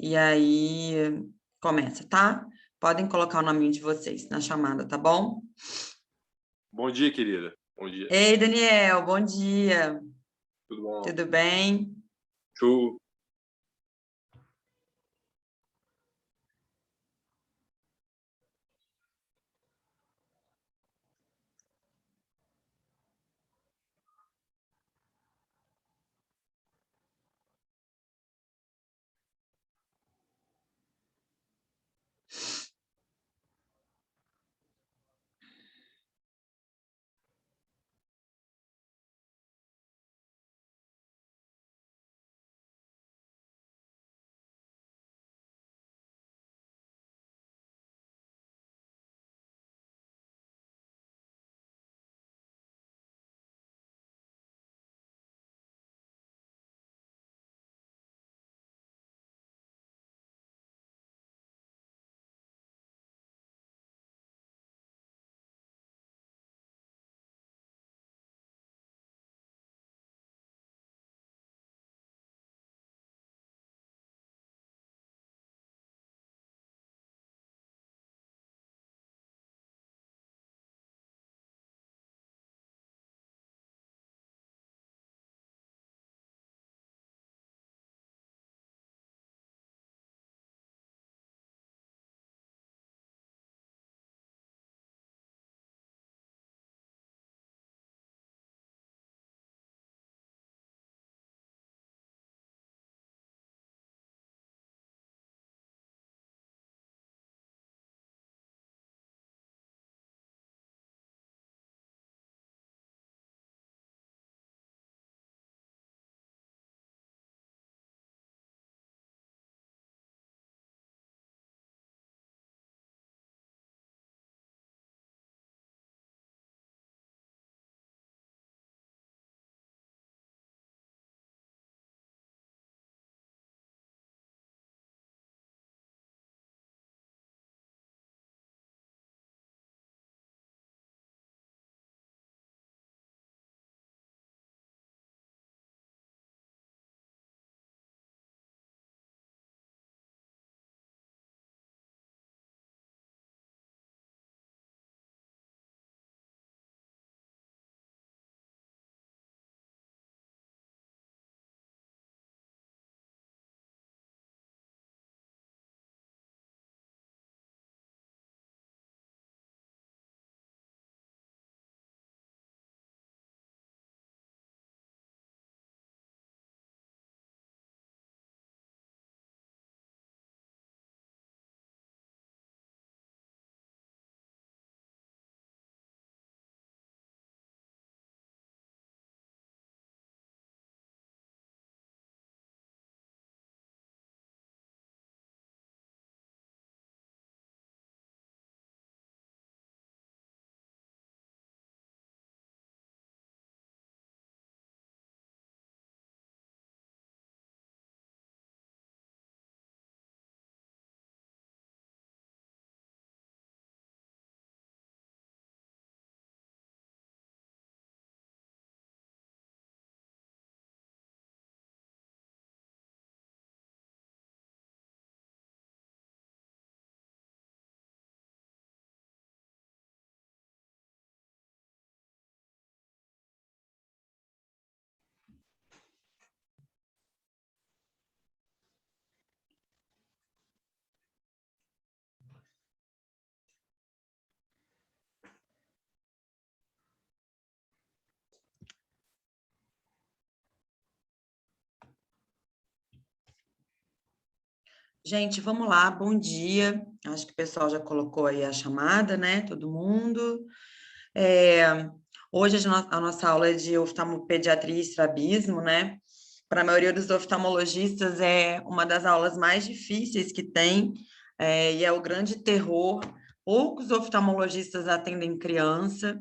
e aí começa, tá? Podem colocar o nominho de vocês na chamada, tá bom? Bom dia, querida. Bom dia. Ei, Daniel, bom dia. Tudo bom? Tudo bem? Tu Gente, vamos lá, bom dia. Acho que o pessoal já colocou aí a chamada, né? Todo mundo. Hoje a nossa aula é de oftalmopediatria e estrabismo, né? Para a maioria dos oftalmologistas é uma das aulas mais difíceis que tem, e é o grande terror. Poucos oftalmologistas atendem criança.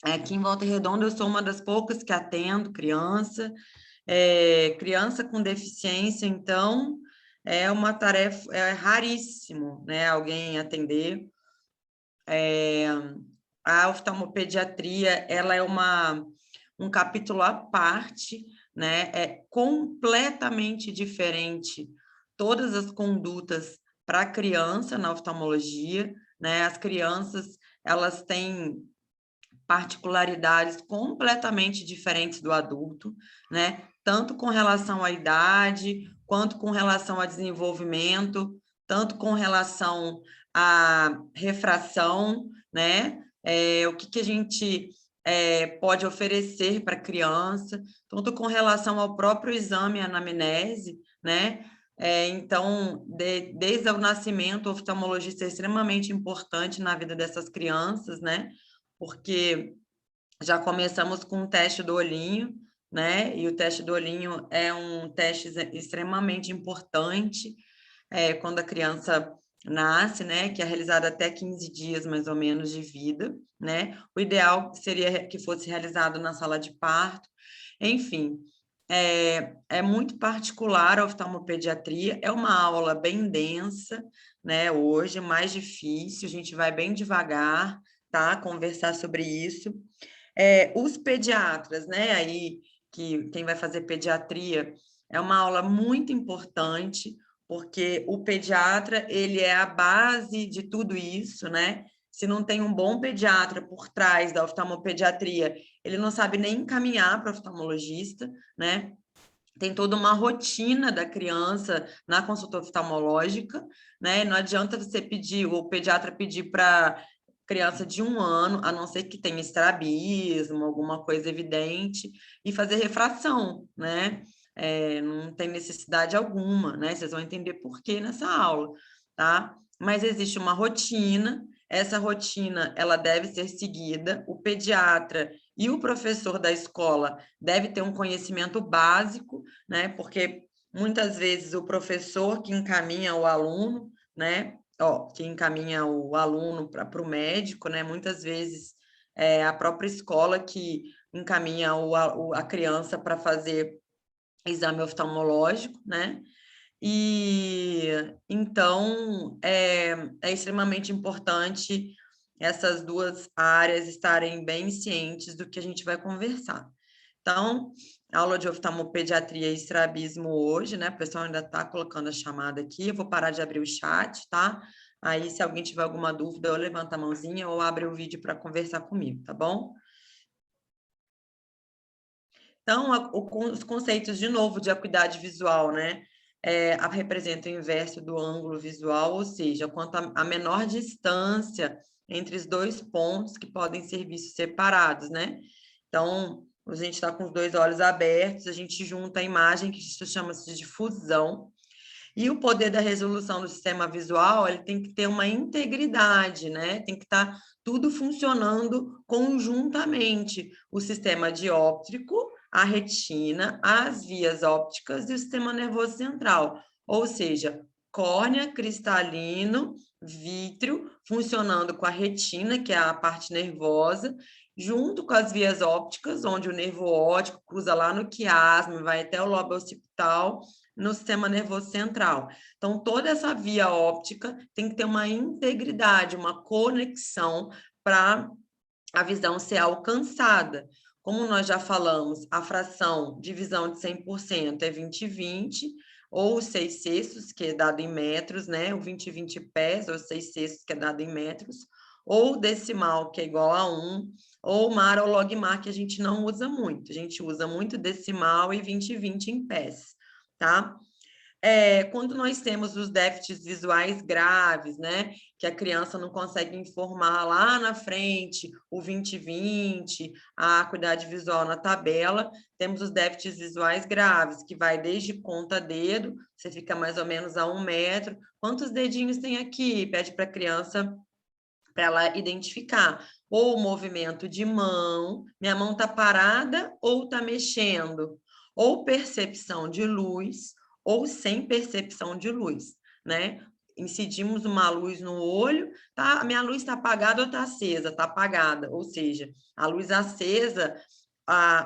Aqui em Volta Redonda eu sou uma das poucas que atendo criança. Criança com deficiência, então, é uma tarefa, é raríssimo, né, alguém atender. A oftalmopediatria, ela é um capítulo à parte, né, é completamente diferente todas as condutas para a criança na oftalmologia, né? As crianças, elas têm particularidades completamente diferentes do adulto, né? Tanto com relação à idade, quanto com relação a desenvolvimento, tanto com relação à refração, né? O que a gente pode oferecer para a criança, tanto com relação ao próprio exame anamnese, né? Então, desde o nascimento, o oftalmologista é extremamente importante na vida dessas crianças, né? Porque já começamos com o teste do olhinho, né? E o teste do olhinho é um teste extremamente importante quando a criança nasce, né? Que é realizado até 15 dias, mais ou menos, de vida, né? O ideal seria que fosse realizado na sala de parto. Enfim, é muito particular a oftalmopediatria, é uma aula bem densa, né? Hoje, mais difícil, a gente vai bem devagar, tá? Conversar sobre isso. Os pediatras, né? Aí, que quem vai fazer pediatria, é uma aula muito importante, porque o pediatra, ele é a base de tudo isso, né? Se não tem um bom pediatra por trás da oftalmopediatria, ele não sabe nem encaminhar para o oftalmologista, né? Tem toda uma rotina da criança na consulta oftalmológica, né? Não adianta você pedir, o pediatra pedir para criança de 1 ano, a não ser que tenha estrabismo, alguma coisa evidente, e fazer refração, né? Não tem necessidade alguma, né? Vocês vão entender por quê nessa aula, tá? Mas existe uma rotina, essa rotina, ela deve ser seguida, o pediatra e o professor da escola deve ter um conhecimento básico, né? Porque muitas vezes o professor que encaminha o aluno, né? Que encaminha o aluno para o médico, né? Muitas vezes é a própria escola que encaminha a criança para fazer exame oftalmológico, né? E então é extremamente importante essas duas áreas estarem bem cientes do que a gente vai conversar. Então, aula de oftalmopediatria e estrabismo hoje, né? O pessoal ainda está colocando a chamada aqui, eu vou parar de abrir o chat, tá? Aí, se alguém tiver alguma dúvida, ou levanta a mãozinha ou abre o vídeo para conversar comigo, tá bom? Então, os conceitos, de novo, de acuidade visual, né? Representa o inverso do ângulo visual, ou seja, quanto a menor distância entre os dois pontos que podem ser vistos separados, né? Então, a gente está com os dois olhos abertos, a gente junta a imagem, que isso chama-se de difusão, e o poder da resolução do sistema visual, ele tem que ter uma integridade, né? Tem que estar tudo funcionando conjuntamente. O sistema dióptrico, a retina, as vias ópticas e o sistema nervoso central. Ou seja, córnea, cristalino, vítreo, funcionando com a retina, que é a parte nervosa, junto com as vias ópticas, onde o nervo óptico cruza lá no quiasma, vai até o lobo occipital, no sistema nervoso central. Então, toda essa via óptica tem que ter uma integridade, uma conexão para a visão ser alcançada. Como nós já falamos, a fração de visão de 100% é 20/20, ou 6/6, que é dado em metros, né? O 20/20 pés, ou 6/6, que é dado em metros, ou decimal, que é igual a 1, ou mar ou logmar, que a gente não usa muito. A gente usa muito decimal e 20/20 em pés, tá? Quando nós temos os déficits visuais graves, né, que a criança não consegue informar lá na frente o 20/20, a acuidade visual na tabela, temos os déficits visuais graves, que vai desde conta-dedo, você fica mais ou menos a 1 metro, quantos dedinhos tem aqui? Pede para a criança, para ela identificar, ou o movimento de mão, minha mão está parada ou está mexendo, ou percepção de luz, ou sem percepção de luz, né? Incidimos uma luz no olho, tá? A minha luz está apagada ou está acesa? Está apagada, ou seja, a luz acesa,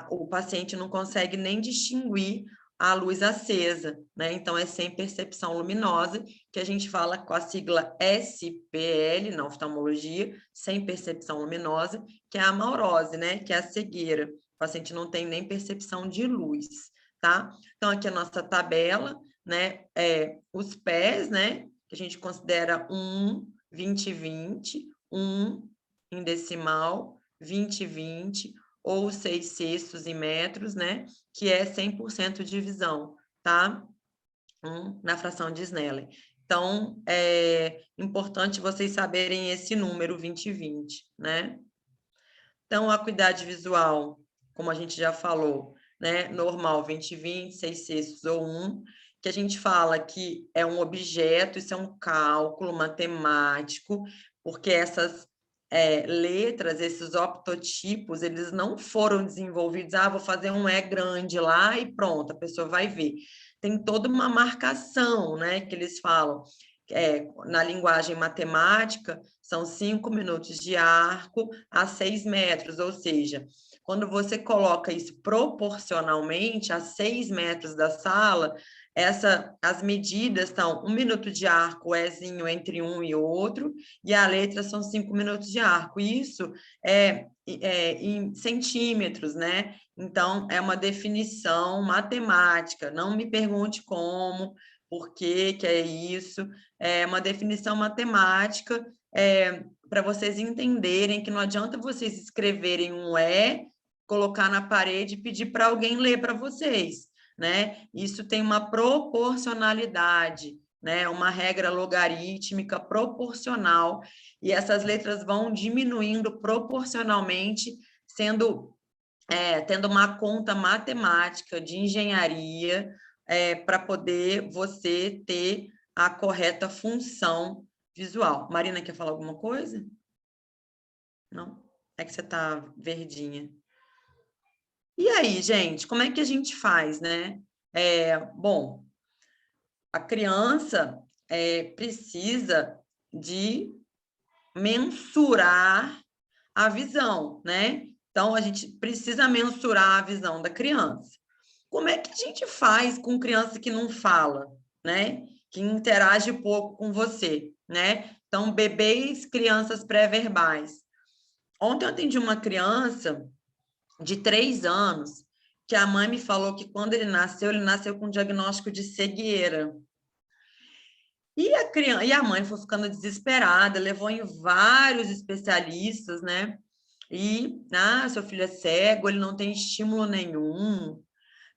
o paciente não consegue nem distinguir a luz acesa, né? Então, é sem percepção luminosa, que a gente fala com a sigla SPL, na oftalmologia, sem percepção luminosa, que é a amaurose, né? Que é a cegueira. O paciente não tem nem percepção de luz, tá? Então, aqui a nossa tabela, né? Os pés, né? Que a gente considera 1, 20, 20, 1 em decimal, 20, 20, ou 6/6 em metros, né? Que é 100% de divisão, tá? Na fração de Snellen. Então, é importante vocês saberem esse número 20 e 20, né? Então, a acuidade visual, como a gente já falou, né? Normal, 20 e 20, 6/6 ou 1, que a gente fala que é um objeto, isso é um cálculo matemático, porque essas letras, esses optotipos, eles não foram desenvolvidos, vou fazer um E grande lá e pronto, a pessoa vai ver. Tem toda uma marcação, né, que eles falam, na linguagem matemática, são 5 minutos de arco a 6 metros, ou seja, quando você coloca isso proporcionalmente a 6 metros da sala, as medidas estão 1 minuto de arco, Ezinho entre um e outro, e a letra são 5 minutos de arco. Isso é em centímetros, né? Então, é uma definição matemática. Não me pergunte como, por que é isso. É uma definição matemática para vocês entenderem que não adianta vocês escreverem um colocar na parede e pedir para alguém ler para vocês, né? Isso tem uma proporcionalidade, né? Uma regra logarítmica proporcional, e essas letras vão diminuindo proporcionalmente, tendo uma conta matemática de engenharia para poder você ter a correta função visual. Marina, quer falar alguma coisa? Não? É que você está verdinha. E aí, gente, como é que a gente faz, né? Bom, a criança precisa de mensurar a visão, né? Então, a gente precisa mensurar a visão da criança. Como é que a gente faz com criança que não fala, né? Que interage pouco com você, né? Então, bebês, crianças pré-verbais. Ontem eu atendi uma criança de 3 anos, que a mãe me falou que quando ele nasceu com diagnóstico de cegueira. E a mãe foi ficando desesperada, levou em vários especialistas, né? E, seu filho é cego, ele não tem estímulo nenhum.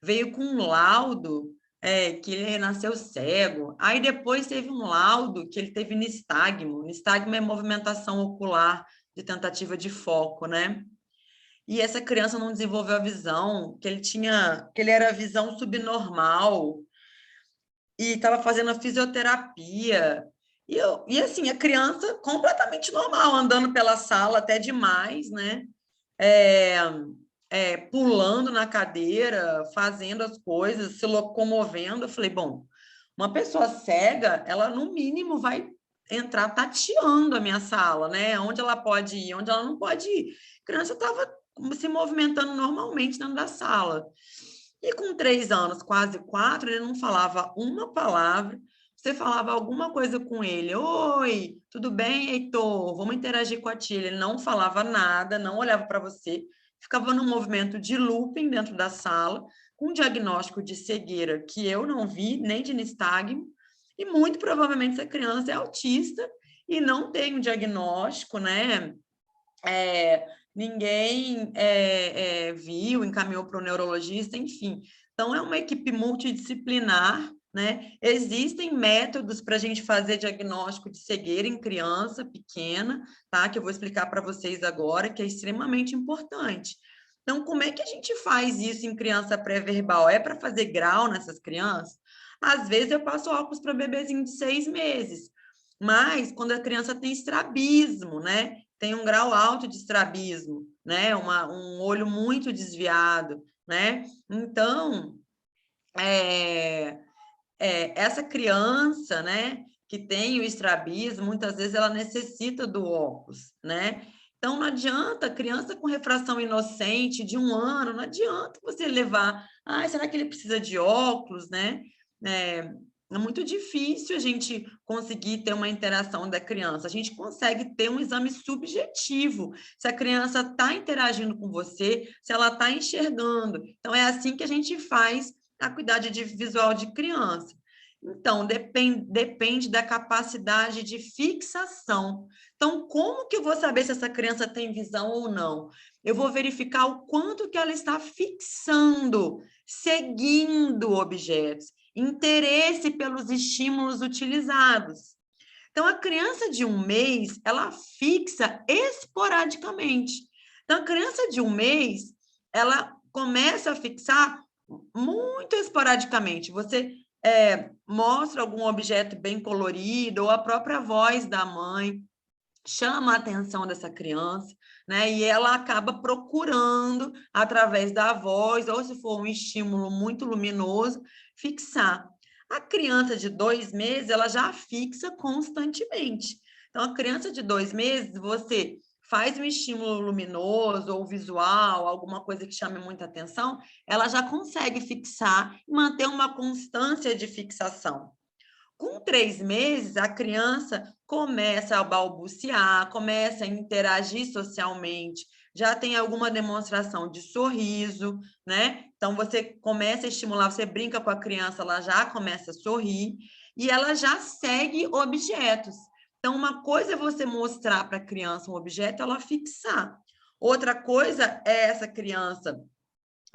Veio com um laudo que ele nasceu cego. Aí depois teve um laudo que ele teve nistagmo. Nistagmo é movimentação ocular de tentativa de foco, né? E essa criança não desenvolveu a visão, que ele era visão subnormal e estava fazendo a fisioterapia. E assim, a criança completamente normal, andando pela sala até demais, né? Pulando na cadeira, fazendo as coisas, se locomovendo. Eu falei, bom, uma pessoa cega, ela no mínimo vai entrar tateando a minha sala, né? Onde ela pode ir, onde ela não pode ir. A criança estava se movimentando normalmente dentro da sala. E com 3 anos, quase 4, ele não falava uma palavra. Você falava alguma coisa com ele. Oi, tudo bem, Heitor? Vamos interagir com a tia. Ele não falava nada, não olhava para você. Ficava num movimento de looping dentro da sala, com um diagnóstico de cegueira que eu não vi, nem de nistagmo. E muito provavelmente essa criança é autista e não tem um diagnóstico, né? Ninguém viu, encaminhou para o neurologista, enfim. Então, é uma equipe multidisciplinar, né? Existem métodos para a gente fazer diagnóstico de cegueira em criança pequena, tá? Que eu vou explicar para vocês agora, que é extremamente importante. Então, como é que a gente faz isso em criança pré-verbal? É para fazer grau nessas crianças? Às vezes eu passo óculos para bebezinho de 6 meses, mas quando a criança tem estrabismo, né? Tem um grau alto de estrabismo, né? Um olho muito desviado, né? Então, essa criança, né, que tem o estrabismo, muitas vezes ela necessita do óculos, né? Então, não adianta, criança com refração inocente de 1 ano, não adianta você levar, será que ele precisa de óculos, né? É muito difícil a gente conseguir ter uma interação da criança. A gente consegue ter um exame subjetivo, se a criança está interagindo com você, se ela está enxergando. Então, é assim que a gente faz a acuidade visual de criança. Então, depende da capacidade de fixação. Então, como que eu vou saber se essa criança tem visão ou não? Eu vou verificar o quanto que ela está fixando, seguindo objetos, interesse pelos estímulos utilizados. Então, a criança de 1 mês, ela fixa esporadicamente. Então, a criança de 1 mês, ela começa a fixar muito esporadicamente. Você mostra algum objeto bem colorido, ou a própria voz da mãe chama a atenção dessa criança, né? E ela acaba procurando, através da voz, ou se for um estímulo muito luminoso, fixar. A criança de 2 meses, ela já fixa constantemente. Então, a criança de 2 meses, você faz um estímulo luminoso ou visual, alguma coisa que chame muita atenção, ela já consegue fixar e manter uma constância de fixação. Com 3 meses, a criança começa a balbuciar, começa a interagir socialmente, já tem alguma demonstração de sorriso, né? Então, você começa a estimular, você brinca com a criança, ela já começa a sorrir e ela já segue objetos. Então, uma coisa é você mostrar para a criança um objeto, ela fixar. Outra coisa é essa criança,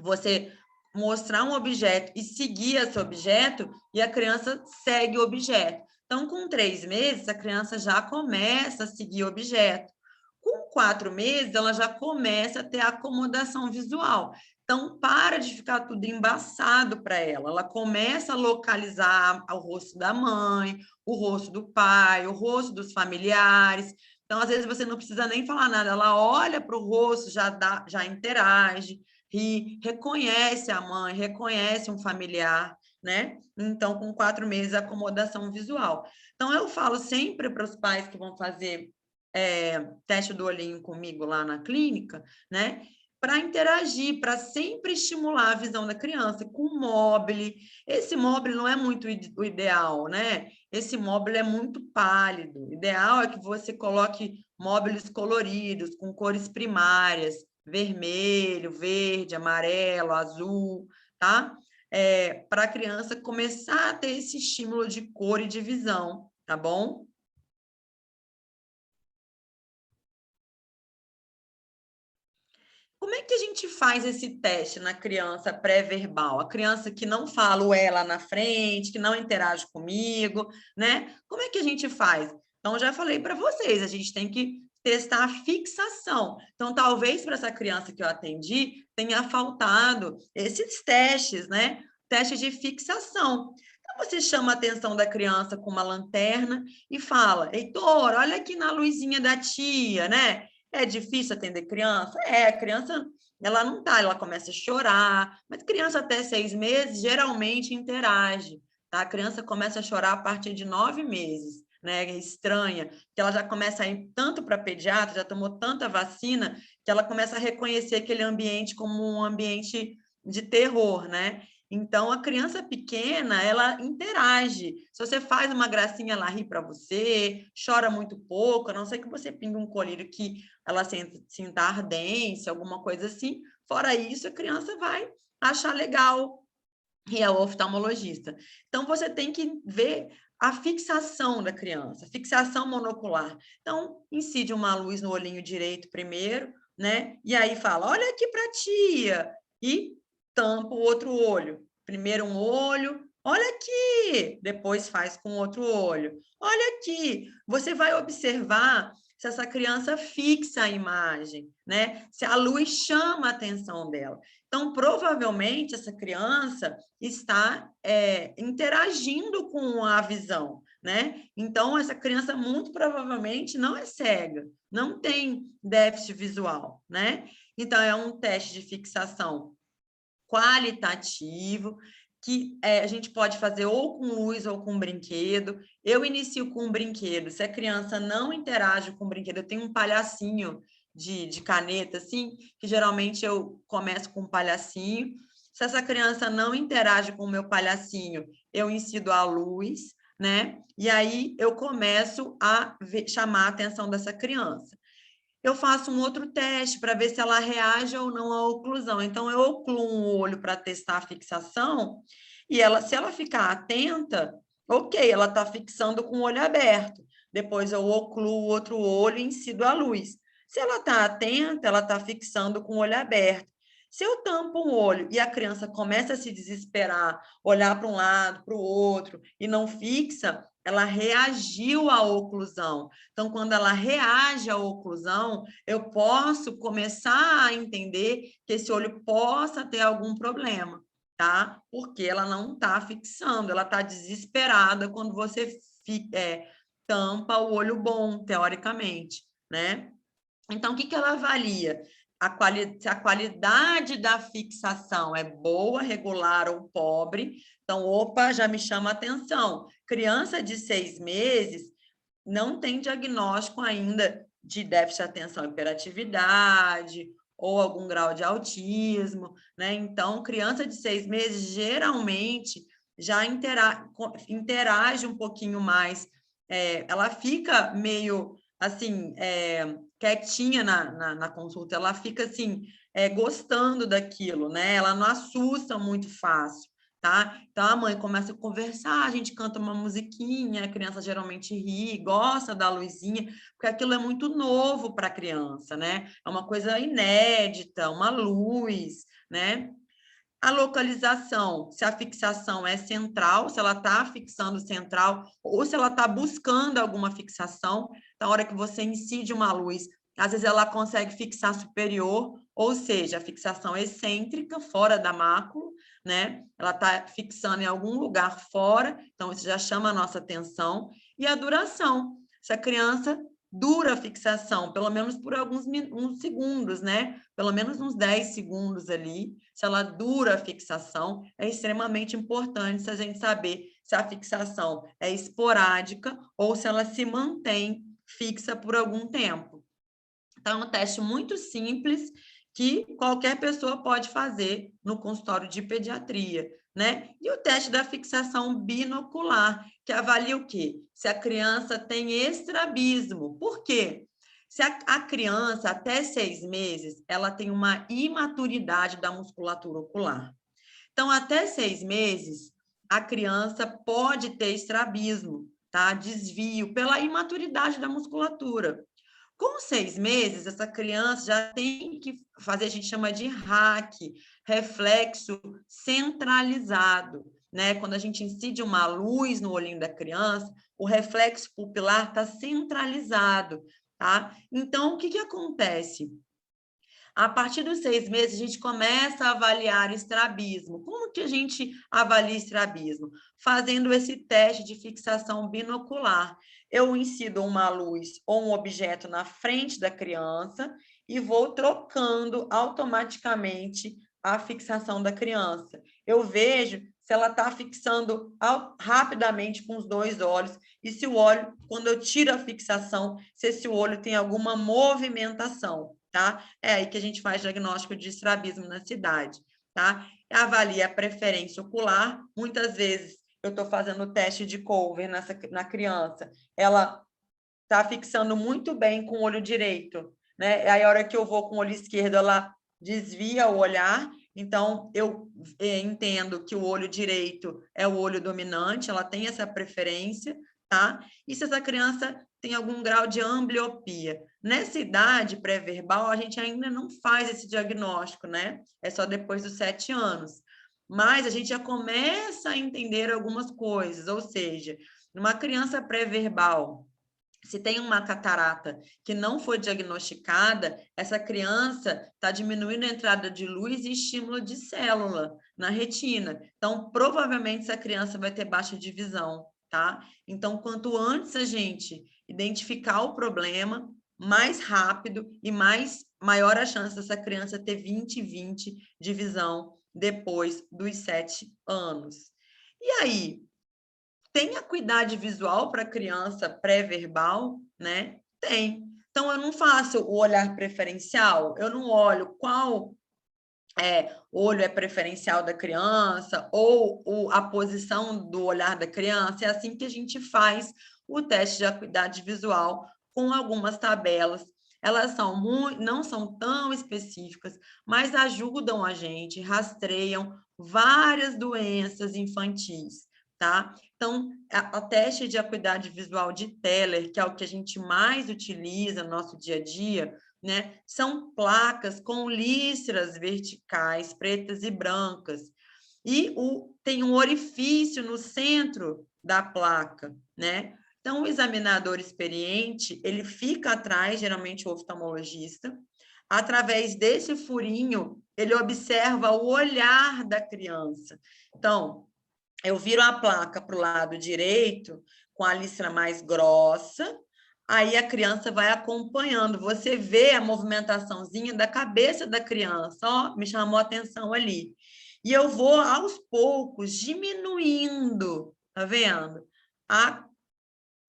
você mostrar um objeto e seguir esse objeto, e a criança segue o objeto. Então, com 3 meses, a criança já começa a seguir o objeto. Com 4 meses, ela já começa a ter acomodação visual. Então, para de ficar tudo embaçado para ela. Ela começa a localizar o rosto da mãe, o rosto do pai, o rosto dos familiares. Então, às vezes, você não precisa nem falar nada. Ela olha para o rosto, já interage, reconhece a mãe, reconhece um familiar, né? Então, com 4 meses, acomodação visual. Então, eu falo sempre para os pais que vão fazer teste do olhinho comigo lá na clínica, né? Para interagir, para sempre estimular a visão da criança com móvel. Esse móvel não é muito o ideal, né? Esse móvel é muito pálido. O ideal é que você coloque móveis coloridos, com cores primárias, vermelho, verde, amarelo, azul, tá? Para a criança começar a ter esse estímulo de cor e de visão, tá bom? Como é que a gente faz esse teste na criança pré-verbal? A criança que não fala o ela na frente, que não interage comigo, né? Como é que a gente faz? Então, já falei para vocês, a gente tem que testar a fixação. Então, talvez para essa criança que eu atendi, tenha faltado esses testes, né? Teste de fixação. Então, você chama a atenção da criança com uma lanterna e fala, Heitor, olha aqui na luzinha da tia, né? É difícil atender criança? A criança, ela não tá, ela começa a chorar, mas criança até 6 meses geralmente interage, tá? A criança começa a chorar a partir de 9 meses, né? É estranha, que ela já começa a ir tanto para pediatra, já tomou tanta vacina, que ela começa a reconhecer aquele ambiente como um ambiente de terror, né? Então, a criança pequena, ela interage. Se você faz uma gracinha, ela ri para você, chora muito pouco, a não ser que você pingue um colírio que ela sinta ardência, alguma coisa assim. Fora isso, a criança vai achar legal e é o oftalmologista. Então, você tem que ver a fixação da criança, fixação monocular. Então, incide uma luz no olhinho direito primeiro, né? E aí fala, olha aqui para a tia. E tampa o outro olho. Primeiro um olho, olha aqui. Depois faz com o outro olho. Olha aqui. Você vai observar se essa criança fixa a imagem, né? Se a luz chama a atenção dela. Então, provavelmente, essa criança está interagindo com a visão, né? Então, essa criança muito provavelmente não é cega, não tem déficit visual, né? Então, é um teste de fixação qualitativo, que a gente pode fazer ou com luz ou com brinquedo. Eu inicio com um brinquedo. Se a criança não interage com o brinquedo, eu tenho um palhacinho de caneta, assim, que geralmente eu começo com um palhacinho. Se essa criança não interage com o meu palhacinho, eu incido a luz, né? E aí eu começo a chamar a atenção dessa criança. Eu faço um outro teste para ver se ela reage ou não à oclusão. Então, eu ocluo um olho para testar a fixação, e se ela ficar atenta, ok, ela está fixando com o olho aberto. Depois eu ocluo o outro olho e incido a luz. Se ela está atenta, ela está fixando com o olho aberto. Se eu tampo um olho e a criança começa a se desesperar, olhar para um lado, para o outro, e não fixa, ela reagiu à oclusão. Então, quando ela reage à oclusão, eu posso começar a entender que esse olho possa ter algum problema, tá? Porque ela não está fixando, ela está desesperada quando você tampa o olho bom, teoricamente, né? Então, o que ela avalia? Se a qualidade da fixação é boa, regular ou pobre. Então, opa, já me chama a atenção. Criança de 6 meses não tem diagnóstico ainda de déficit de atenção e hiperatividade ou algum grau de autismo, né? Então, criança de 6 meses geralmente já interage um pouquinho mais, ela fica meio assim, quietinha na consulta, ela fica assim, gostando daquilo, né? Ela não assusta muito fácil. Tá? Então, a mãe começa a conversar, a gente canta uma musiquinha, a criança geralmente ri, gosta da luzinha, porque aquilo é muito novo para a criança, né? É uma coisa inédita, uma luz, né? A localização, se a fixação é central, se ela está fixando central, ou se ela está buscando alguma fixação, na hora que você incide uma luz, às vezes ela consegue fixar superior, ou seja, a fixação excêntrica, fora da mácula, né? Ela está fixando em algum lugar fora, então isso já chama a nossa atenção. E a duração, se a criança dura a fixação, pelo menos por uns segundos, né? Pelo menos uns 10 segundos ali, se ela dura a fixação, é extremamente importante se a gente saber se a fixação é esporádica ou se ela se mantém fixa por algum tempo. Então, é um teste muito simples que qualquer pessoa pode fazer no consultório de pediatria, né? E o teste da fixação binocular, que avalia o quê? Se a criança tem estrabismo. Por quê? Se a criança, até 6 meses, ela tem uma imaturidade da musculatura ocular. Então, até 6 meses, a criança pode ter estrabismo, tá? Desvio, pela imaturidade da musculatura. Com 6 meses, essa criança já tem que fazer, a gente chama de RAC, reflexo centralizado, né? Quando a gente incide uma luz no olhinho da criança, o reflexo pupilar está centralizado, tá? Então, o que acontece? A partir dos 6 meses, a gente começa a avaliar estrabismo. Como que a gente avalia estrabismo? Fazendo esse teste de fixação binocular. Eu incido uma luz ou um objeto na frente da criança e vou trocando automaticamente a fixação da criança. Eu vejo se ela está fixando rapidamente com os 2 olhos e se o olho, quando eu tiro a fixação, se esse olho tem alguma movimentação. Tá? É aí que a gente faz diagnóstico de estrabismo na cidade, tá? Avalia a preferência ocular. Muitas vezes eu estou fazendo o teste de Culver na criança, ela está fixando muito bem com o olho direito, né? Aí a hora que eu vou com o olho esquerdo, ela desvia o olhar. Então, eu entendo que o olho direito é o olho dominante, ela tem essa preferência, tá? E se essa criança tem algum grau de ambliopia? Nessa idade pré-verbal, a gente ainda não faz esse diagnóstico, né? É só depois dos 7 anos. Mas a gente já começa a entender algumas coisas, ou seja, numa criança pré-verbal, se tem uma catarata que não foi diagnosticada, essa criança está diminuindo a entrada de luz e estímulo de célula na retina. Então, provavelmente, essa criança vai ter baixa de visão, tá? Então, quanto antes a gente identificar o problema, mais rápido e maior a chance dessa criança ter 20/20 de visão depois dos 7 anos. E aí, tem acuidade visual para criança pré-verbal, né? Tem. Então, eu não faço o olhar preferencial, eu não olho qual olho é preferencial da criança ou a posição do olhar da criança. É assim que a gente faz o teste de acuidade visual com algumas tabelas. Elas não são tão específicas, mas ajudam a gente, rastreiam várias doenças infantis, tá? Então, a teste de acuidade visual de Teller, que é o que a gente mais utiliza no nosso dia a dia, né? São placas com listras verticais, pretas e brancas. E tem um orifício no centro da placa, né? Então, o examinador experiente, ele fica atrás, geralmente o oftalmologista, através desse furinho, ele observa o olhar da criança. Então, eu viro a placa para o lado direito, com a listra mais grossa, aí a criança vai acompanhando. Você vê a movimentaçãozinha da cabeça da criança, ó, me chamou a atenção ali. E eu vou, aos poucos, diminuindo, tá vendo?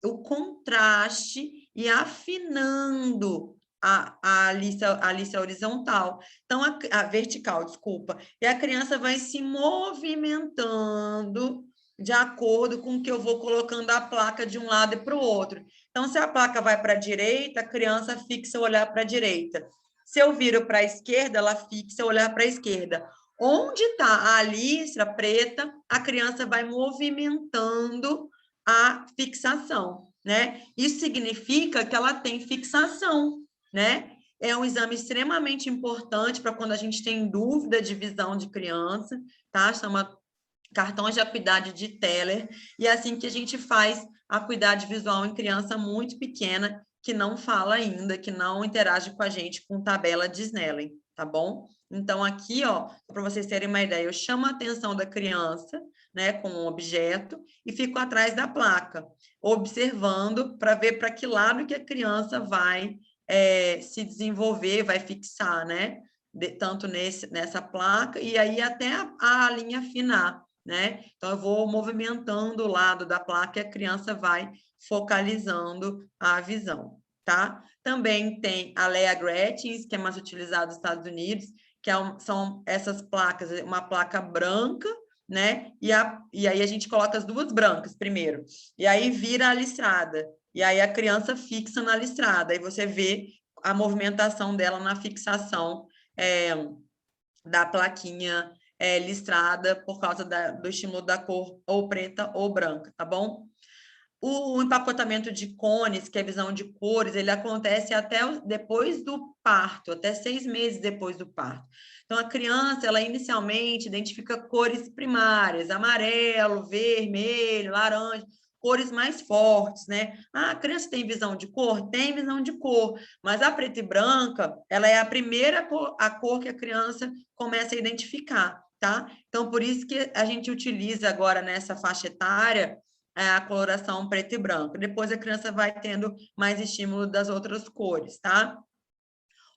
O contraste e afinando a lista horizontal. Então, a vertical, desculpa. E a criança vai se movimentando de acordo com que eu vou colocando a placa de um lado e para o outro. Então, se a placa vai para a direita, a criança fixa o olhar para a direita. Se eu viro para a esquerda, ela fixa o olhar para a esquerda. Onde está a listra preta, a criança vai movimentando a fixação, né? Isso significa que ela tem fixação, né? É um exame extremamente importante para quando a gente tem dúvida de visão de criança, tá? Chama cartões de acuidade de Teller, e é assim que a gente faz a acuidade visual em criança muito pequena, que não fala ainda, que não interage com a gente com tabela de Snellen, tá bom? Então, aqui, ó, para vocês terem uma ideia, eu chamo a atenção da criança, né, com um objeto, e fico atrás da placa, observando para ver para que lado que a criança vai se desenvolver, vai fixar, né? Tanto nessa placa, e aí até a linha afinar, né? Então, eu vou movimentando o lado da placa e a criança vai focalizando a visão, tá? Também tem a Lea Gretchens, que é mais utilizada nos Estados Unidos, que são essas placas, uma placa branca, né? E aí a gente coloca as duas brancas primeiro, e aí vira a listrada, e aí a criança fixa na listrada, e você vê a movimentação dela na fixação da plaquinha listrada por causa do estímulo da cor ou preta ou branca, tá bom? O empacotamento de cones, que é a visão de cores, ele acontece até depois do parto, até 6 meses depois do parto. Então, a criança, ela inicialmente identifica cores primárias, amarelo, vermelho, laranja, cores mais fortes, né? Ah, a criança tem visão de cor? Tem visão de cor, mas a preta e branca, ela é a primeira cor, a cor que a criança começa a identificar, tá? Então, por isso que a gente utiliza agora nessa faixa etária a coloração preto e branco. Depois a criança vai tendo mais estímulo das outras cores, tá?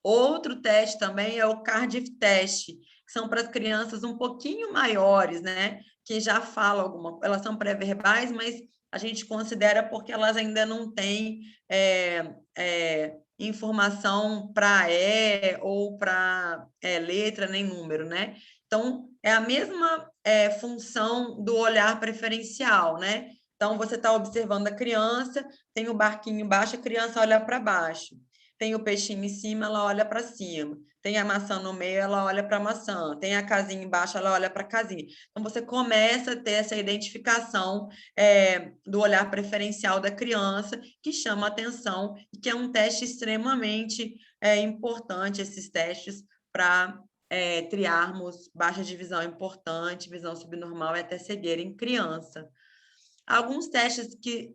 Outro teste também é o Cardiff Test, que são para as crianças um pouquinho maiores, né? Que já falam elas são pré-verbais, mas a gente considera porque elas ainda não têm informação para ou para letra nem número, né? Então, é a mesma função do olhar preferencial, né? Então, você está observando a criança, tem o barquinho embaixo, a criança olha para baixo. Tem o peixinho em cima, ela olha para cima. Tem a maçã no meio, ela olha para a maçã. Tem a casinha embaixo, ela olha para a casinha. Então, você começa a ter essa identificação do olhar preferencial da criança, que chama atenção e que é um teste extremamente importante, esses testes, para triarmos baixa de visão importante, visão subnormal e até cegueira em criança. Alguns testes que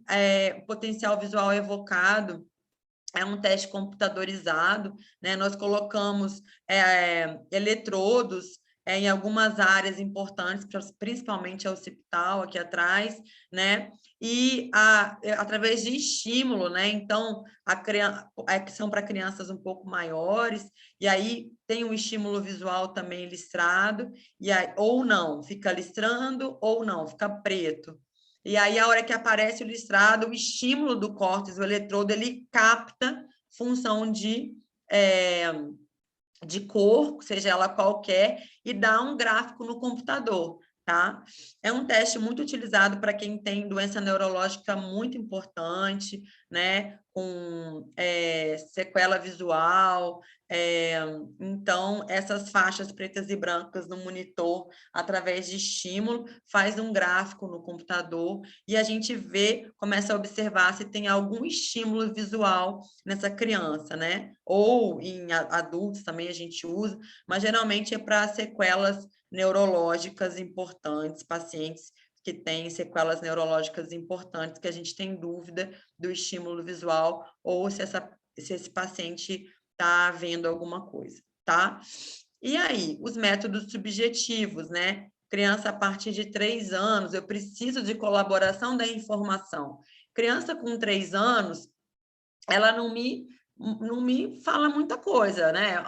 o potencial visual evocado é um teste computadorizado, né? Nós colocamos eletrodos em algumas áreas importantes, principalmente a occipital, aqui atrás, né? E através de estímulo, né? Então, que são para crianças um pouco maiores, e aí tem um estímulo visual também listrado, e aí, ou não, fica listrando, ou não, fica preto. E aí, a hora que aparece o listrado, o estímulo do córtex, o eletrodo, ele capta função de cor, seja ela qualquer, e dá um gráfico no computador, tá? É um teste muito utilizado para quem tem doença neurológica muito importante, né? Com sequela visual. Então, essas faixas pretas e brancas no monitor, através de estímulo, faz um gráfico no computador e a gente vê, começa a observar se tem algum estímulo visual nessa criança, né? Ou em adultos também a gente usa, mas geralmente é para sequelas neurológicas importantes, pacientes que têm sequelas neurológicas importantes, que a gente tem dúvida do estímulo visual ou se esse paciente está vendo alguma coisa, tá? E aí, os métodos subjetivos, né? Criança a partir de 3 anos, eu preciso de colaboração da informação. Criança com 3 anos, ela não me fala muita coisa, né?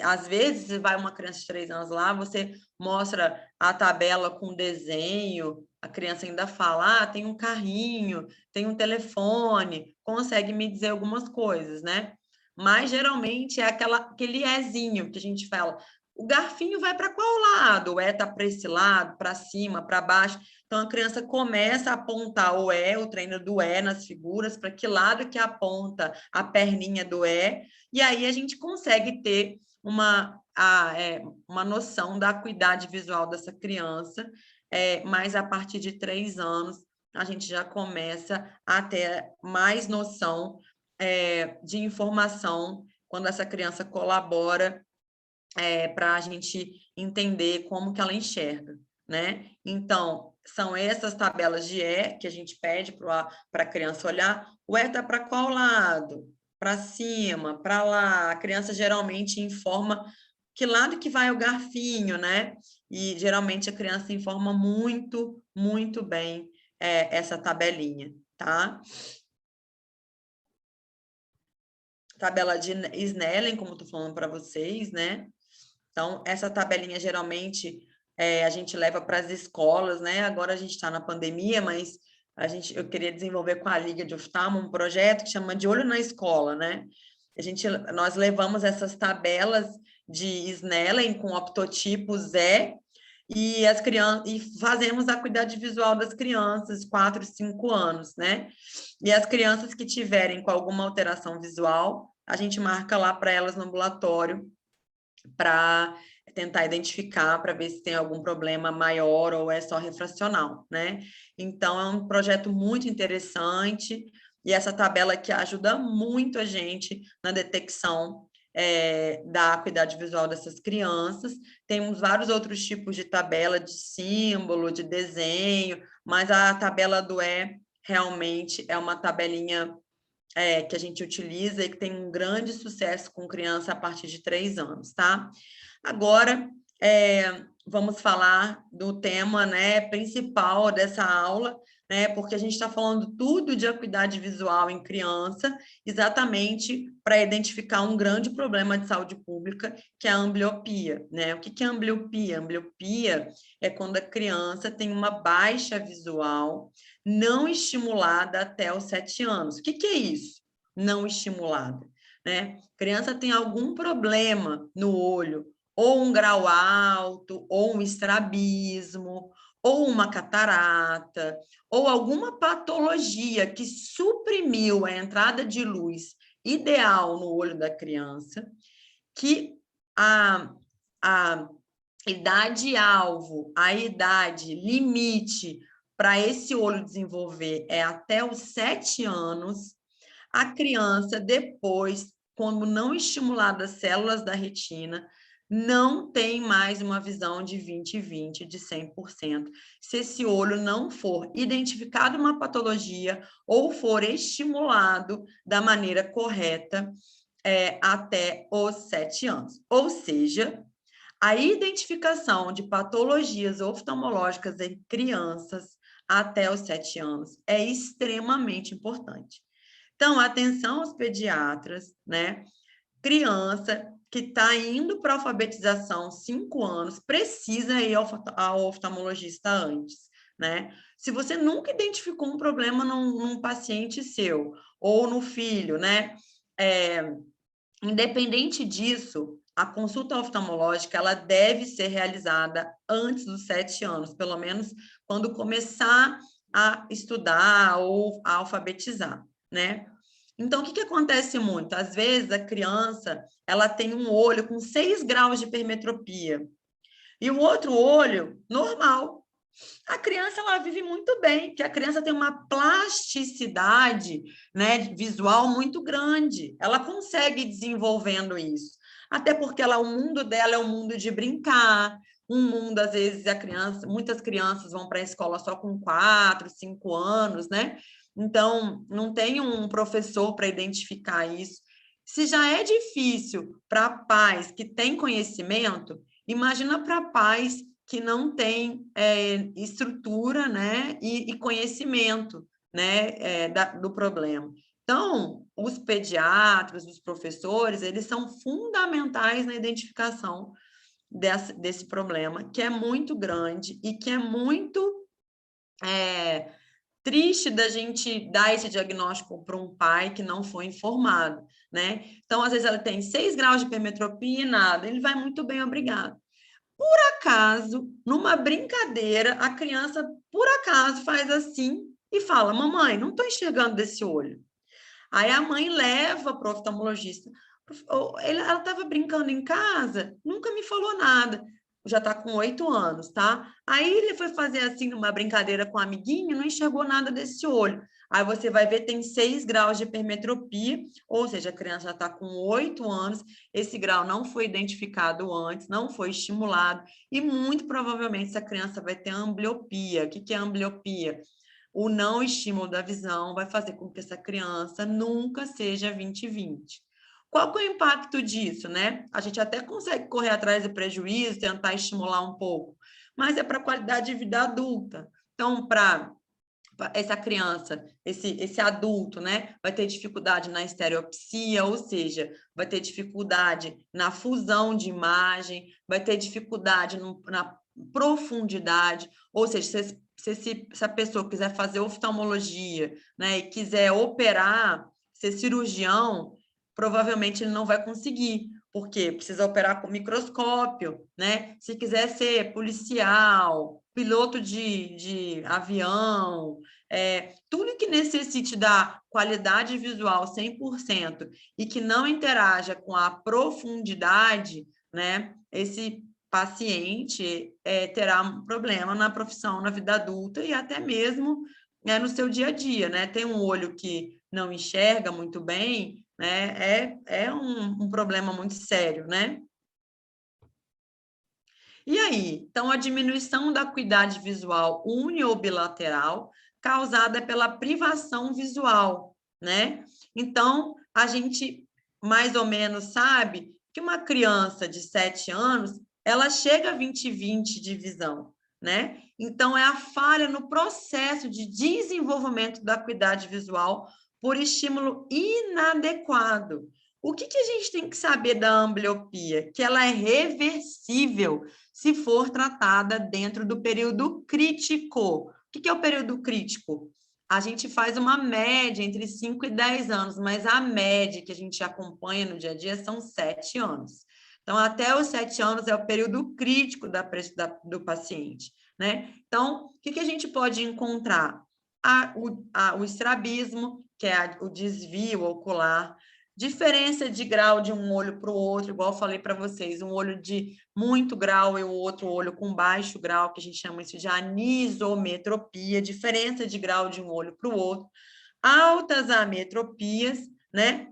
Às vezes, vai uma criança de 3 anos lá, você mostra a tabela com desenho, a criança ainda fala, tem um carrinho, tem um telefone, consegue me dizer algumas coisas, né? Mas, geralmente, é aquele ezinho que a gente fala, o garfinho vai para qual lado? O está para esse lado, para cima, para baixo. Então, a criança começa a apontar o treino do nas figuras, para que lado que aponta a perninha do e aí a gente consegue ter uma noção da acuidade visual dessa criança, mas a partir de 3 anos a gente já começa a ter mais noção de informação quando essa criança colabora para a gente entender como que ela enxerga, né? Então, são essas tabelas de que a gente pede para a criança olhar. O está para qual lado? Para cima, para lá. A criança geralmente informa que lado que vai o garfinho, né? E geralmente a criança informa muito, muito bem essa tabelinha, tá? Tabela de Snellen, como estou falando para vocês, né? Então, essa tabelinha, geralmente, a gente leva para as escolas, né? Agora a gente está na pandemia, mas eu queria desenvolver com a Liga de Oftalmo um projeto que chama de Olho na Escola, né? Nós levamos essas tabelas de Snellen com optotipos e as crianças e fazemos a cuidade visual das crianças 4, 5 anos, né? E as crianças que tiverem com alguma alteração visual, a gente marca lá para elas no ambulatório para tentar identificar, para ver se tem algum problema maior ou é só refracional, né? Então, é um projeto muito interessante e essa tabela que ajuda muito a gente na detecção da acuidade visual dessas crianças. Temos vários outros tipos de tabela de símbolo, de desenho, mas a tabela do realmente é uma tabelinha que a gente utiliza e que tem um grande sucesso com criança a partir de 3 anos, tá? Agora, vamos falar do tema, né, principal dessa aula, né, porque a gente está falando tudo de acuidade visual em criança, exatamente para identificar um grande problema de saúde pública, que é a ambliopia, né? O que é ambliopia? Ambliopia é quando a criança tem uma baixa visual não estimulada até os 7 anos. O que é isso? Não estimulada, né? A criança tem algum problema no olho, ou um grau alto, ou um estrabismo, ou uma catarata, ou alguma patologia que suprimiu a entrada de luz ideal no olho da criança, que a idade-alvo, a idade limite para esse olho desenvolver é até os 7 anos, a criança, depois, quando não estimulada as células da retina, não tem mais uma visão de 20/20, de 100%, se esse olho não for identificado uma patologia ou for estimulado da maneira correta até os 7 anos. Ou seja, a identificação de patologias oftalmológicas em crianças até os 7 anos é extremamente importante. Então, atenção aos pediatras, né? Criança que está indo para alfabetização 5 anos, precisa ir ao oftalmologista antes, né? Se você nunca identificou um problema num paciente seu, ou no filho, né? Independente disso, a consulta oftalmológica ela deve ser realizada antes dos 7 anos, pelo menos quando começar a estudar ou a alfabetizar, né? Então, o que acontece muito? Às vezes, a criança ela tem um olho com 6 graus de hipermetropia e o outro olho normal. A criança ela vive muito bem, porque a criança tem uma plasticidade, né, visual muito grande. Ela consegue desenvolvendo isso. Até porque o mundo dela é um mundo de brincar, um mundo, às vezes, muitas crianças vão para a escola só com 4, 5 anos, né? Então, não tem um professor para identificar isso. Se já é difícil para pais que têm conhecimento, imagina para pais que não têm estrutura, né, e conhecimento, né, do problema. Então, os pediatras, os professores, eles são fundamentais na identificação desse problema, que é muito grande e que é muito triste da gente dar esse diagnóstico para um pai que não foi informado, né? Então, às vezes, ela tem 6 graus de hipermetropia e nada, ele vai muito bem, obrigado. Por acaso, numa brincadeira, a criança, por acaso, faz assim e fala, mamãe, não estou enxergando desse olho. Aí a mãe leva para o oftalmologista. Ela estava brincando em casa, nunca me falou nada. Já está com 8 anos, tá? Aí ele foi fazer assim, uma brincadeira com a amiguinha, não enxergou nada desse olho. Aí você vai ver, tem 6 graus de hipermetropia, ou seja, a criança já está com 8 anos, esse grau não foi identificado antes, não foi estimulado, e muito provavelmente essa criança vai ter ambliopia. O que é ambliopia? O não estímulo da visão vai fazer com que essa criança nunca seja 20/20. Qual que é o impacto disso, né? A gente até consegue correr atrás do prejuízo, tentar estimular um pouco, mas é para a qualidade de vida adulta. Então, para essa criança, esse adulto, né, vai ter dificuldade na estereopsia, ou seja, vai ter dificuldade na fusão de imagem, vai ter dificuldade na profundidade, ou seja, se a pessoa quiser fazer oftalmologia, né, e quiser operar, ser cirurgião, provavelmente ele não vai conseguir, porque precisa operar com microscópio, né? Se quiser ser policial, piloto de avião, tudo que necessite da qualidade visual 100% e que não interaja com a profundidade, né? Esse paciente terá um problema na profissão, na vida adulta e até mesmo no seu dia a dia, né? Tem um olho que não enxerga muito bem, né? É um problema muito sério, né? E aí? Então, a diminuição da acuidade visual uni ou bilateral causada pela privação visual, né? Então, a gente mais ou menos sabe que uma criança de 7 anos, ela chega a 20/20 de visão, né? Então, é a falha no processo de desenvolvimento da acuidade visual por estímulo inadequado. O que a gente tem que saber da ambliopia? Que ela é reversível se for tratada dentro do período crítico. O que é o período crítico? A gente faz uma média entre 5 e 10 anos, mas a média que a gente acompanha no dia a dia são 7 anos. Então, até os 7 anos é o período crítico do paciente, né? Então, o que a gente pode encontrar? O estrabismo, que é o desvio ocular, diferença de grau de um olho para o outro, igual eu falei para vocês, um olho de muito grau e o outro olho com baixo grau, que a gente chama isso de anisometropia, diferença de grau de um olho para o outro, altas ametropias, né?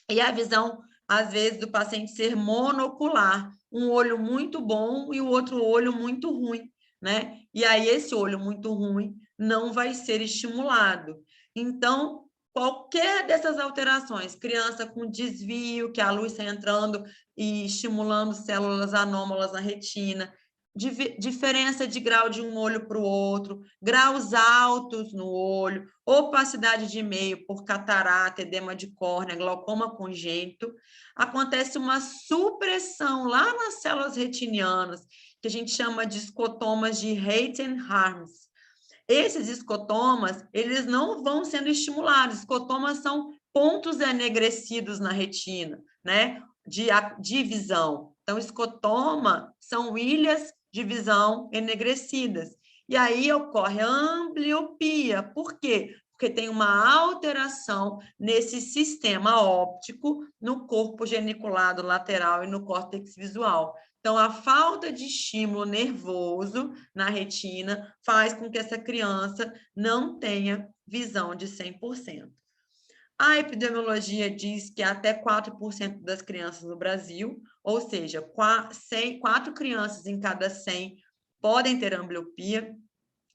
E a visão, às vezes, do paciente ser monocular, um olho muito bom e o outro olho muito ruim, né? E aí esse olho muito ruim não vai ser estimulado. Então, qualquer dessas alterações, criança com desvio, que a luz está entrando e estimulando células anômalas na retina, diferença de grau de um olho para o outro, graus altos no olho, opacidade de meio por catarata, edema de córnea, glaucoma congênito, acontece uma supressão lá nas células retinianas, que a gente chama de escotomas de Reit-Harms. Esses escotomas, eles não vão sendo estimulados. Escotomas são pontos enegrecidos na retina, né? de visão. Então, escotoma são ilhas de visão enegrecidas. E aí ocorre a ambliopia. Por quê? Porque tem uma alteração nesse sistema óptico no corpo geniculado lateral e no córtex visual. Então, a falta de estímulo nervoso na retina faz com que essa criança não tenha visão de 100%. A epidemiologia diz que até 4% das crianças no Brasil, ou seja, 4 crianças em cada 100 podem ter ambliopia.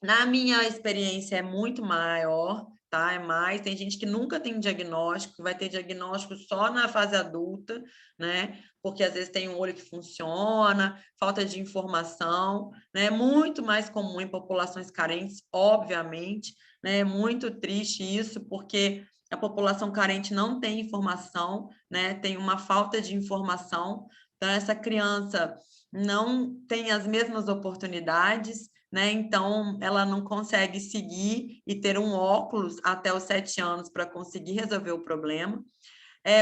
Na minha experiência é muito maior, tá? É mais. Tem gente que nunca tem diagnóstico, vai ter diagnóstico só na fase adulta, né? Porque às vezes tem um olho que funciona, falta de informação, né? É muito mais comum em populações carentes, obviamente, né? É muito triste isso, porque a população carente não tem informação, né? Tem uma falta de informação. Então, essa criança não tem as mesmas oportunidades, né? Então, ela não consegue seguir e ter um óculos até os 7 anos para conseguir resolver o problema.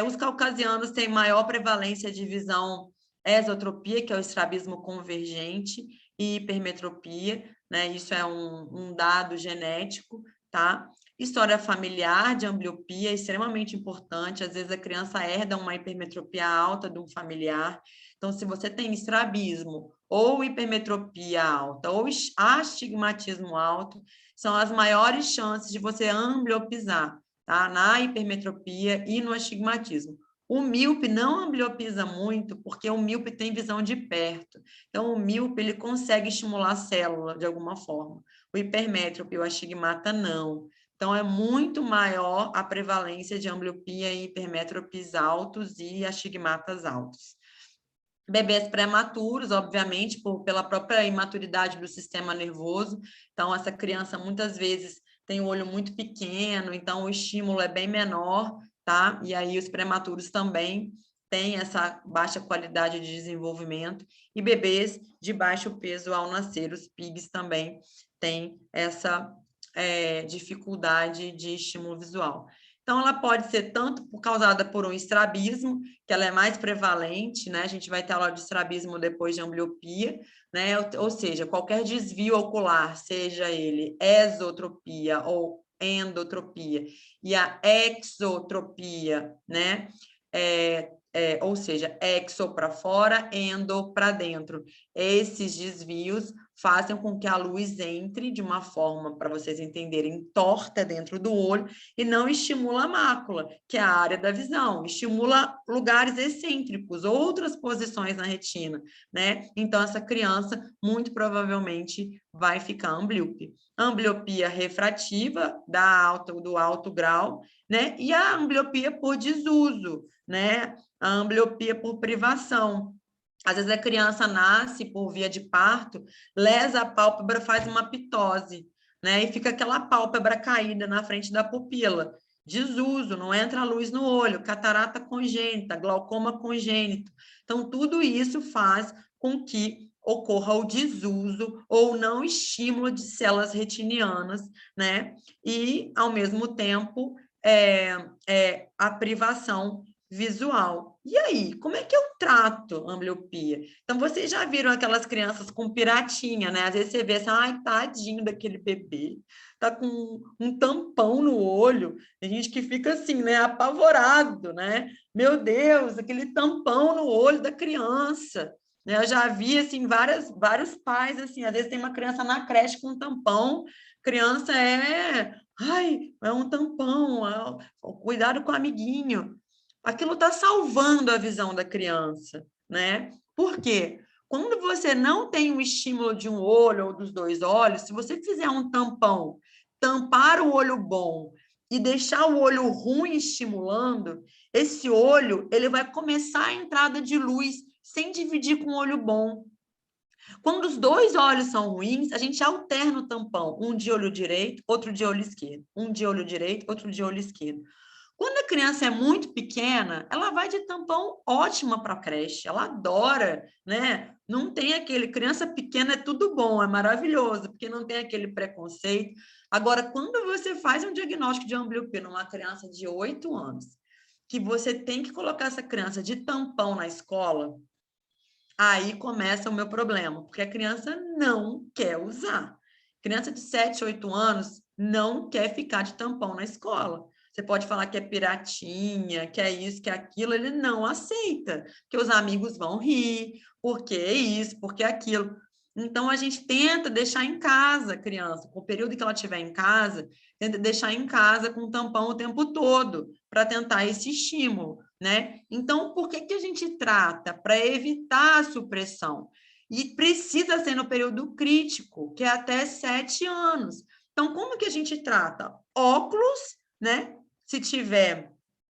Os caucasianos têm maior prevalência de visão esotropia, que é o estrabismo convergente, e hipermetropia, né? Isso é um dado genético, tá? História familiar de ambliopia é extremamente importante. Às vezes a criança herda uma hipermetropia alta de um familiar. Então, se você tem estrabismo ou hipermetropia alta ou astigmatismo alto, são as maiores chances de você ambliopizar, tá? Na hipermetropia e no astigmatismo. O míope não ambliopiza muito, porque o míope tem visão de perto. Então, o míope ele consegue estimular a célula de alguma forma. O hipermétrope, o astigmata, não. Então, é muito maior a prevalência de ambliopia em hipermétropes altos e astigmatas altos. Bebês prematuros, obviamente, pela própria imaturidade do sistema nervoso. Então, essa criança, muitas vezes, tem o olho muito pequeno, então o estímulo é bem menor, tá? E aí os prematuros também têm essa baixa qualidade de desenvolvimento. E bebês de baixo peso ao nascer, os PIGs também têm essa dificuldade de estímulo visual. Então, ela pode ser tanto causada por um estrabismo, que ela é mais prevalente, né? A gente vai ter aula de estrabismo depois de ambliopia, né? Ou seja, qualquer desvio ocular, seja ele esotropia ou endotropia, e a exotropia, né? Ou seja, exo para fora, endo para dentro. Esses desvios fazem com que a luz entre de uma forma, para vocês entenderem, torta dentro do olho e não estimula a mácula, que é a área da visão, estimula lugares excêntricos, outras posições na retina, né? Então, essa criança, muito provavelmente, vai ficar amblíope. Ambliopia refrativa, do alto grau, né? E a ambliopia por desuso, né? A ambliopia por privação. Às vezes a criança nasce por via de parto, lesa a pálpebra, faz uma ptose, né? E fica aquela pálpebra caída na frente da pupila. Desuso, não entra luz no olho, catarata congênita, glaucoma congênito. Então, tudo isso faz com que ocorra o desuso ou não estímulo de células retinianas, né? E, ao mesmo tempo, a privação visual. E aí, como é que eu trato ambliopia? Então, vocês já viram aquelas crianças com piratinha, né? Às vezes você vê assim, ai, tadinho daquele bebê, tá com um tampão no olho. Tem gente que fica assim, né, apavorado, né? Meu Deus, aquele tampão no olho da criança. Né? Eu já vi, assim, vários pais, assim, às vezes tem uma criança na creche com um tampão, criança ai, é um tampão, cuidado com o amiguinho. Aquilo está salvando a visão da criança, né? Por quê? Quando você não tem um estímulo de um olho ou dos 2 olhos, se você fizer um tampão, tampar o olho bom e deixar o olho ruim estimulando, esse olho ele vai começar a entrada de luz sem dividir com o olho bom. Quando os 2 olhos são ruins, a gente alterna o tampão, um de olho direito, outro de olho esquerdo, um de olho direito, outro de olho esquerdo. Quando a criança é muito pequena, ela vai de tampão ótima para a creche, ela adora, né? Não tem aquele, criança pequena é tudo bom, é maravilhoso, porque não tem aquele preconceito. Agora, quando você faz um diagnóstico de ambliopia numa criança de 8 anos, que você tem que colocar essa criança de tampão na escola, aí começa o meu problema, porque a criança não quer usar. Criança de 7, 8 anos não quer ficar de tampão na escola. Você pode falar que é piratinha, que é isso, que é aquilo, ele não aceita, porque os amigos vão rir, porque é isso, porque é aquilo. Então, a gente tenta deixar em casa a criança, com o período que ela estiver em casa, tenta deixar em casa com tampão o tempo todo, para tentar esse estímulo, né? Então, por que a gente trata? Para evitar a supressão. E precisa ser no período crítico, que é até 7 anos. Então, como que a gente trata? Óculos, né? Se tiver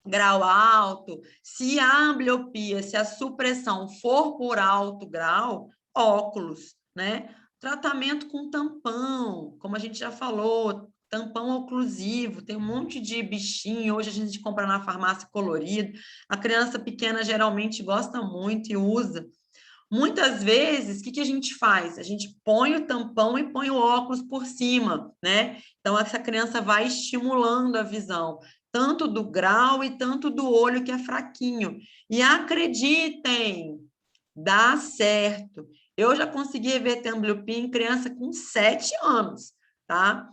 grau alto, se a ambliopia, se a supressão for por alto grau, óculos, né? Tratamento com tampão, como a gente já falou, tampão oclusivo, tem um monte de bichinho, hoje a gente compra na farmácia colorido, a criança pequena geralmente gosta muito e usa. Muitas vezes, o que a gente faz? A gente põe o tampão e põe o óculos por cima, né? Então, essa criança vai estimulando a visão, tanto do grau e tanto do olho, que é fraquinho. E acreditem, dá certo. Eu já consegui ver ambliopia em criança com 7 anos, tá?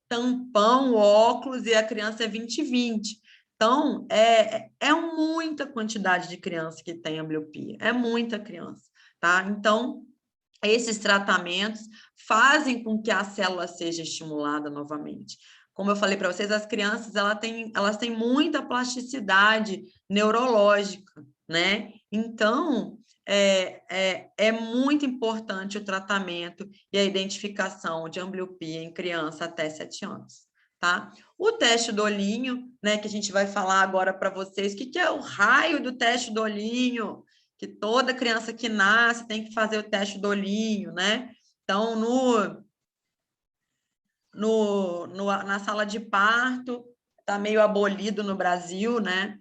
Tampão, óculos, e a criança é 20/20. Então, é muita quantidade de criança que tem ambliopia, é muita criança, tá? Então, esses tratamentos fazem com que a célula seja estimulada novamente. Como eu falei para vocês, as crianças elas têm muita plasticidade neurológica, né? Então, é muito importante o tratamento e a identificação de ambliopia em criança até 7 anos, tá? O teste do olhinho, né, que a gente vai falar agora para vocês, o que é o raio do teste do olhinho? Que toda criança que nasce tem que fazer o teste do olhinho, né? Então, na sala de parto, está meio abolido no Brasil, né?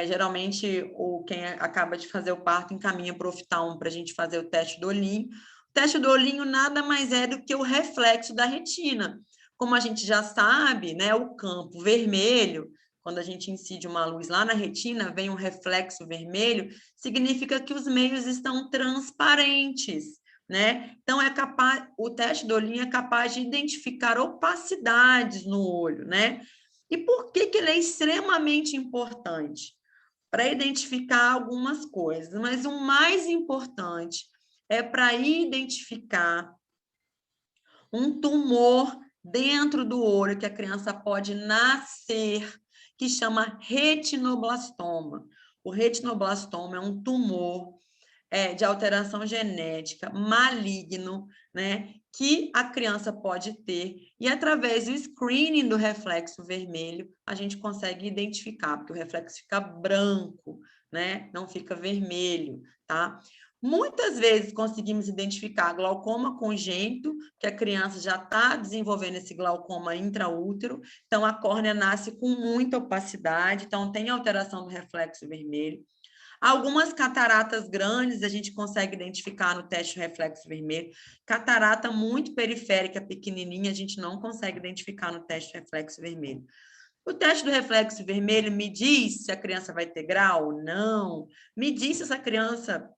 Geralmente, quem acaba de fazer o parto encaminha para o oftalmo para a gente fazer o teste do olhinho. O teste do olhinho nada mais é do que o reflexo da retina. Como a gente já sabe, né, o campo vermelho, quando a gente incide uma luz lá na retina, vem um reflexo vermelho, significa que os meios estão transparentes, né? Então, o teste do olhinho é capaz de identificar opacidades no olho, né? E por que ele é extremamente importante? Para identificar algumas coisas, mas o mais importante é para identificar um tumor dentro do olho que a criança pode nascer, que chama retinoblastoma. O retinoblastoma é um tumor de alteração genética maligno, né, que a criança pode ter, e através do screening do reflexo vermelho, a gente consegue identificar, porque o reflexo fica branco, né, não fica vermelho, tá? Muitas vezes conseguimos identificar glaucoma congênito, que a criança já está desenvolvendo esse glaucoma intraútero, então a córnea nasce com muita opacidade, então tem alteração do reflexo vermelho. Algumas cataratas grandes a gente consegue identificar no teste do reflexo vermelho. Catarata muito periférica, pequenininha, a gente não consegue identificar no teste do reflexo vermelho. O teste do reflexo vermelho me diz se a criança vai ter grau? Não. Me diz se essa criança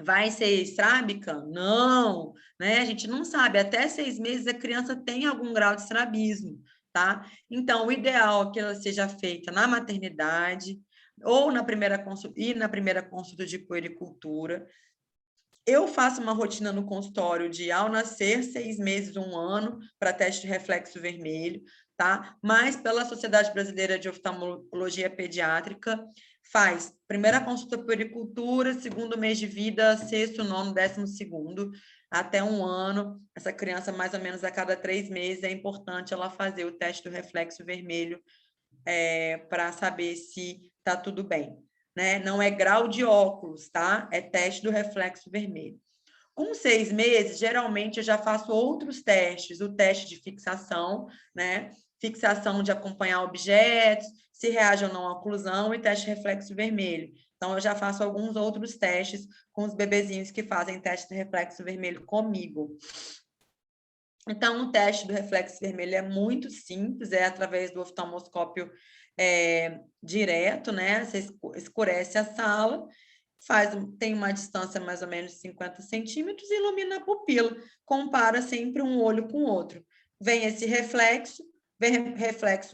vai ser estrábica? Não. Né? A gente não sabe. Até 6 meses a criança tem algum grau de estrabismo, tá? Então, o ideal é que ela seja feita na maternidade, ou na primeira consulta de puericultura. Eu faço uma rotina no consultório de, ao nascer, 6 meses, 1 ano, para teste de reflexo vermelho, tá? Mas pela Sociedade Brasileira de Oftalmologia Pediátrica, faz primeira consulta puericultura, segundo mês de vida, sexto, nono, 12º, até 1 ano. Essa criança, mais ou menos a cada 3 meses, é importante ela fazer o teste do reflexo vermelho para saber se está tudo bem, né? Não é grau de óculos, tá? É teste do reflexo vermelho. Com 6 meses, geralmente eu já faço outros testes, o teste de fixação, né? Fixação de acompanhar objetos, se reage ou não à oclusão, e teste de reflexo vermelho. Então, eu já faço alguns outros testes com os bebezinhos que fazem teste de reflexo vermelho comigo. Então, o teste do reflexo vermelho é muito simples, é através do oftalmoscópio direto, né? Você escurece a sala, tem uma distância mais ou menos de 50 centímetros e ilumina a pupila. Compara sempre um olho com o outro. Vem esse reflexo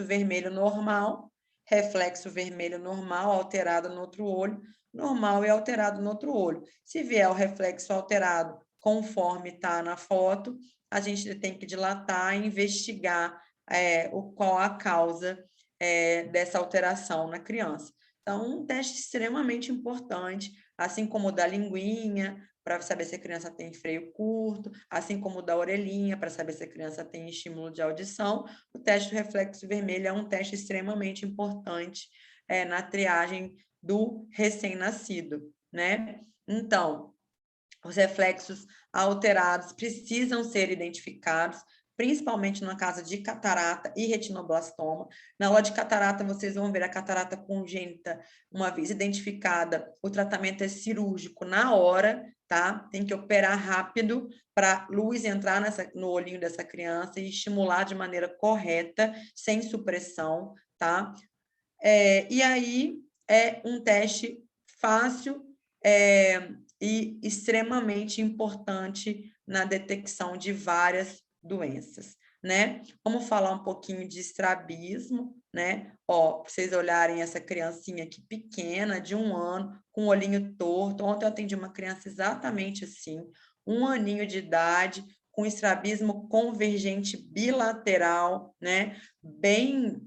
vermelho normal, reflexo vermelho normal alterado no outro olho, normal e alterado no outro olho. Se vier o reflexo alterado conforme está na foto, a gente tem que dilatar e investigar qual a causa dessa alteração na criança. Então, um teste extremamente importante, assim como o da linguinha, para saber se a criança tem freio curto, assim como o da orelhinha, para saber se a criança tem estímulo de audição. O teste do reflexo vermelho é um teste extremamente importante na triagem do recém-nascido, né? Então, os reflexos alterados precisam ser identificados, principalmente na caso de catarata e retinoblastoma. Na hora de catarata, vocês vão ver a catarata congênita, uma vez identificada, o tratamento é cirúrgico na hora, tá? Tem que operar rápido para a luz entrar no olhinho dessa criança e estimular de maneira correta, sem supressão, tá? E aí é um teste fácil e extremamente importante na detecção de várias doenças, né? Vamos falar um pouquinho de estrabismo, né? Ó, pra vocês olharem essa criancinha aqui pequena, de 1 ano, com o olhinho torto. Ontem eu atendi uma criança exatamente assim, 1 aninho de idade, com estrabismo convergente bilateral, né? Bem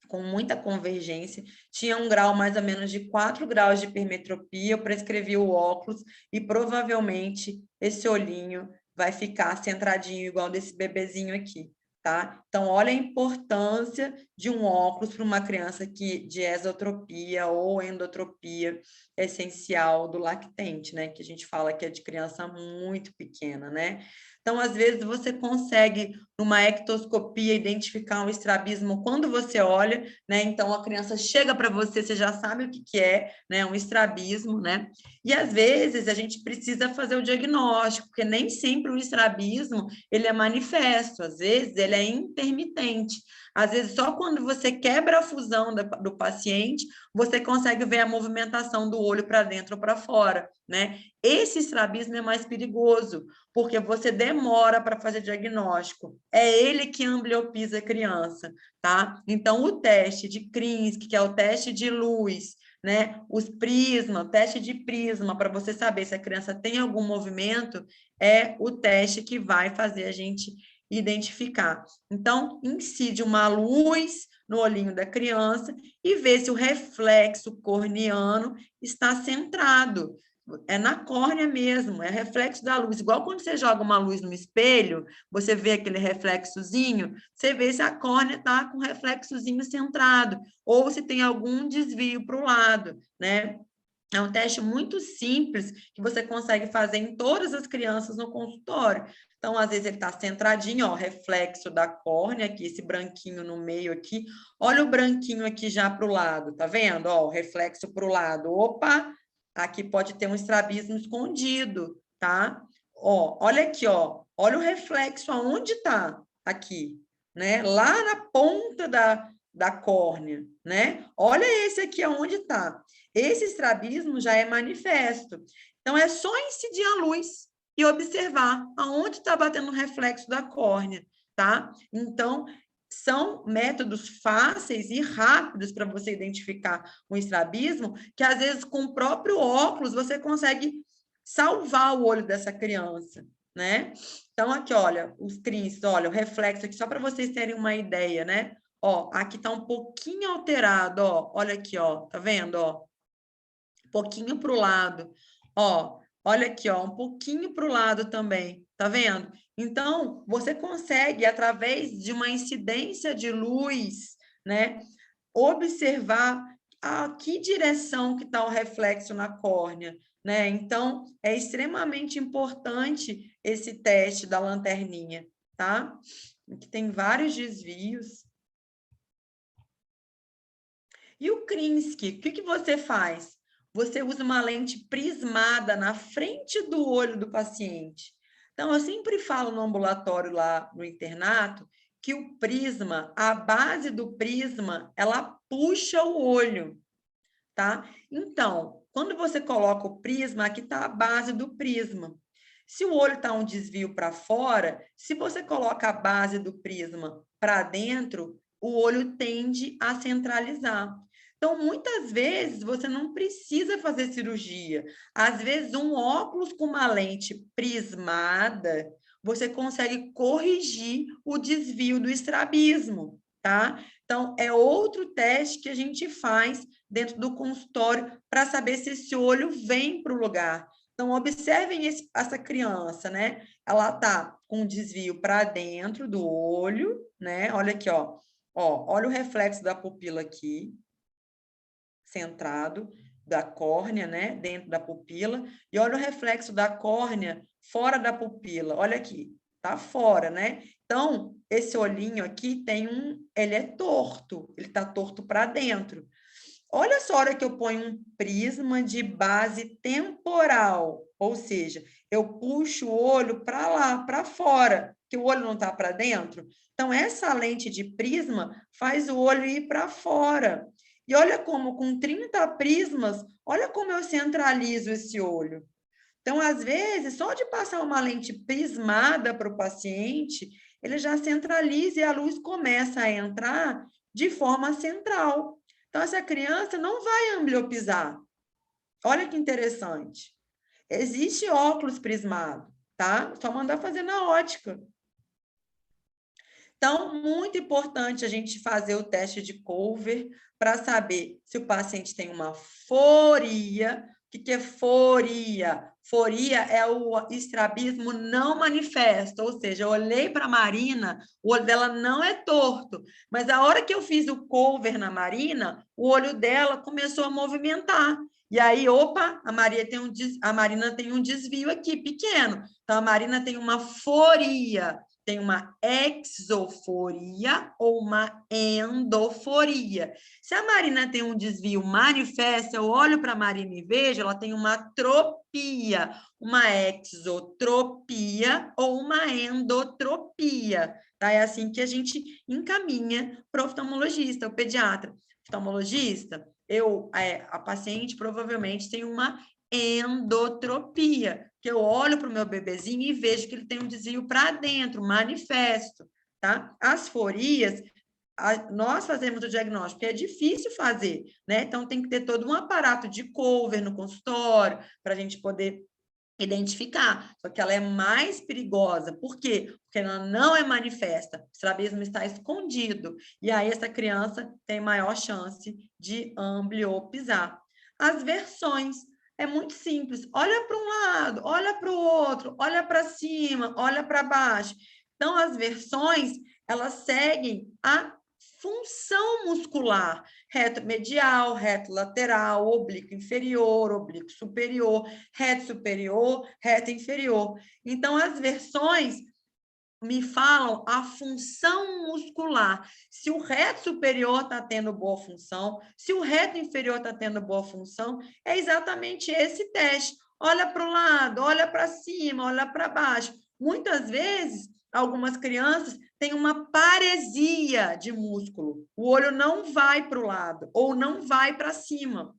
com muita convergência, tinha um grau mais ou menos de 4 graus de hipermetropia, eu prescrevi o óculos e provavelmente esse olhinho vai ficar centradinho igual desse bebezinho aqui, tá? Então, olha a importância de um óculos para uma criança de esotropia ou endotropia essencial do lactente, né? Que a gente fala que é de criança muito pequena, né? Então, às vezes, você consegue, numa ectoscopia, identificar um estrabismo quando você olha, né? Então, a criança chega para você, você já sabe o que é, né? Um estrabismo, né? E, às vezes, a gente precisa fazer o diagnóstico, porque nem sempre o estrabismo, ele é manifesto, às vezes, ele é intermitente. Às vezes, só quando você quebra a fusão do paciente, você consegue ver a movimentação do olho para dentro ou para fora, né? Esse estrabismo é mais perigoso, porque você demora para fazer diagnóstico. É ele que ambliopiza a criança, tá? Então, o teste de Krinsky, que é o teste de luz, né? Os prisma, o teste de prisma, para você saber se a criança tem algum movimento, é o teste que vai fazer a gente identificar. Então, incide uma luz no olhinho da criança e vê se o reflexo corneano está centrado. É na córnea mesmo, é reflexo da luz. Igual quando você joga uma luz no espelho, você vê aquele reflexozinho, você vê se a córnea está com reflexozinho centrado, ou se tem algum desvio para o lado, né? É um teste muito simples que você consegue fazer em todas as crianças no consultório. Então, às vezes, ele está centradinho, ó, reflexo da córnea, aqui, esse branquinho no meio aqui. Olha o branquinho aqui já para o lado, tá vendo? Ó, o reflexo para o lado. Opa! Aqui pode ter um estrabismo escondido, tá? Ó, olha aqui, ó. Olha o reflexo aonde está aqui, né? Lá na ponta da córnea, né? Olha esse aqui aonde está. Esse estrabismo já é manifesto. Então, é só incidir a luz e observar aonde está batendo o reflexo da córnea, tá? Então, são métodos fáceis e rápidos para você identificar um estrabismo, que às vezes com o próprio óculos você consegue salvar o olho dessa criança, né? Então, aqui, olha, os crins, olha, o reflexo aqui, só para vocês terem uma ideia, né? Ó, aqui está um pouquinho alterado, ó, olha aqui, ó, tá vendo, ó? Um pouquinho para o lado, ó, olha aqui, ó, um pouquinho para o lado também, tá vendo? Então, você consegue, através de uma incidência de luz, né, observar a que direção que está o reflexo na córnea, né? Então, é extremamente importante esse teste da lanterninha, tá? Aqui tem vários desvios. E o Krinsky, o que você faz? Você usa uma lente prismada na frente do olho do paciente. Então, eu sempre falo no ambulatório lá no internato que o prisma, a base do prisma, ela puxa o olho, tá? Então, quando você coloca o prisma, aqui está a base do prisma. Se o olho está um desvio para fora, se você coloca a base do prisma para dentro, o olho tende a centralizar. Então, muitas vezes, você não precisa fazer cirurgia. Às vezes, um óculos com uma lente prismada, você consegue corrigir o desvio do estrabismo, tá? Então, é outro teste que a gente faz dentro do consultório para saber se esse olho vem para o lugar. Então, observem essa criança, né? Ela está com um desvio para dentro do olho, né? Olha aqui, ó. Olha o reflexo da pupila aqui, centrado, da córnea, né? Dentro da pupila. E olha o reflexo da córnea fora da pupila. Olha aqui, tá fora, né? Então, esse olhinho aqui ele é torto, ele tá torto para dentro. Olha só a hora que eu ponho um prisma de base temporal, ou seja, eu puxo o olho para lá, para fora, que o olho não está para dentro. Então, essa lente de prisma faz o olho ir para fora. E olha como, com 30 prismas, olha como eu centralizo esse olho. Então, às vezes, só de passar uma lente prismada para o paciente, ele já centraliza e a luz começa a entrar de forma central. Então, essa criança não vai ambliopizar. Olha que interessante. Existe óculos prismado, tá? Só mandar fazer na ótica. Então, muito importante a gente fazer o teste de Culver para saber se o paciente tem uma foria. O que é foria? Foria é o estrabismo não manifesto, ou seja, eu olhei para a Marina, o olho dela não é torto, mas a hora que eu fiz o Culver na Marina, o olho dela começou a movimentar. E aí, opa, a Marina tem um desvio aqui, pequeno. Então, a Marina tem uma foria. Tem uma exoforia ou uma endoforia. Se a Marina tem um desvio manifesto, eu olho para a Marina e vejo, ela tem uma tropia, uma exotropia ou uma endotropia. Tá? É assim que a gente encaminha para o oftalmologista, o pediatra. Oftalmologista, a paciente provavelmente tem uma endotropia, que eu olho para o meu bebezinho e vejo que ele tem um desvio para dentro, manifesto, tá? As forias, nós fazemos o diagnóstico, é difícil fazer, né? Então, tem que ter todo um aparato de cover no consultório, para a gente poder identificar, só que ela é mais perigosa. Por quê? Porque ela não é manifesta, o estrabismo está escondido, e aí essa criança tem maior chance de ambliopizar. As versões, é muito simples, olha para um lado, olha para o outro, olha para cima, olha para baixo. Então, as versões, elas seguem a função muscular, reto medial, reto lateral, oblíquo inferior, oblíquo superior, reto superior, reto inferior. Então, as versões me falam a função muscular. Se o reto superior está tendo boa função, se o reto inferior está tendo boa função, é exatamente esse teste. Olha para o lado, olha para cima, olha para baixo. Muitas vezes, algumas crianças têm uma paresia de músculo. O olho não vai para o lado ou não vai para cima.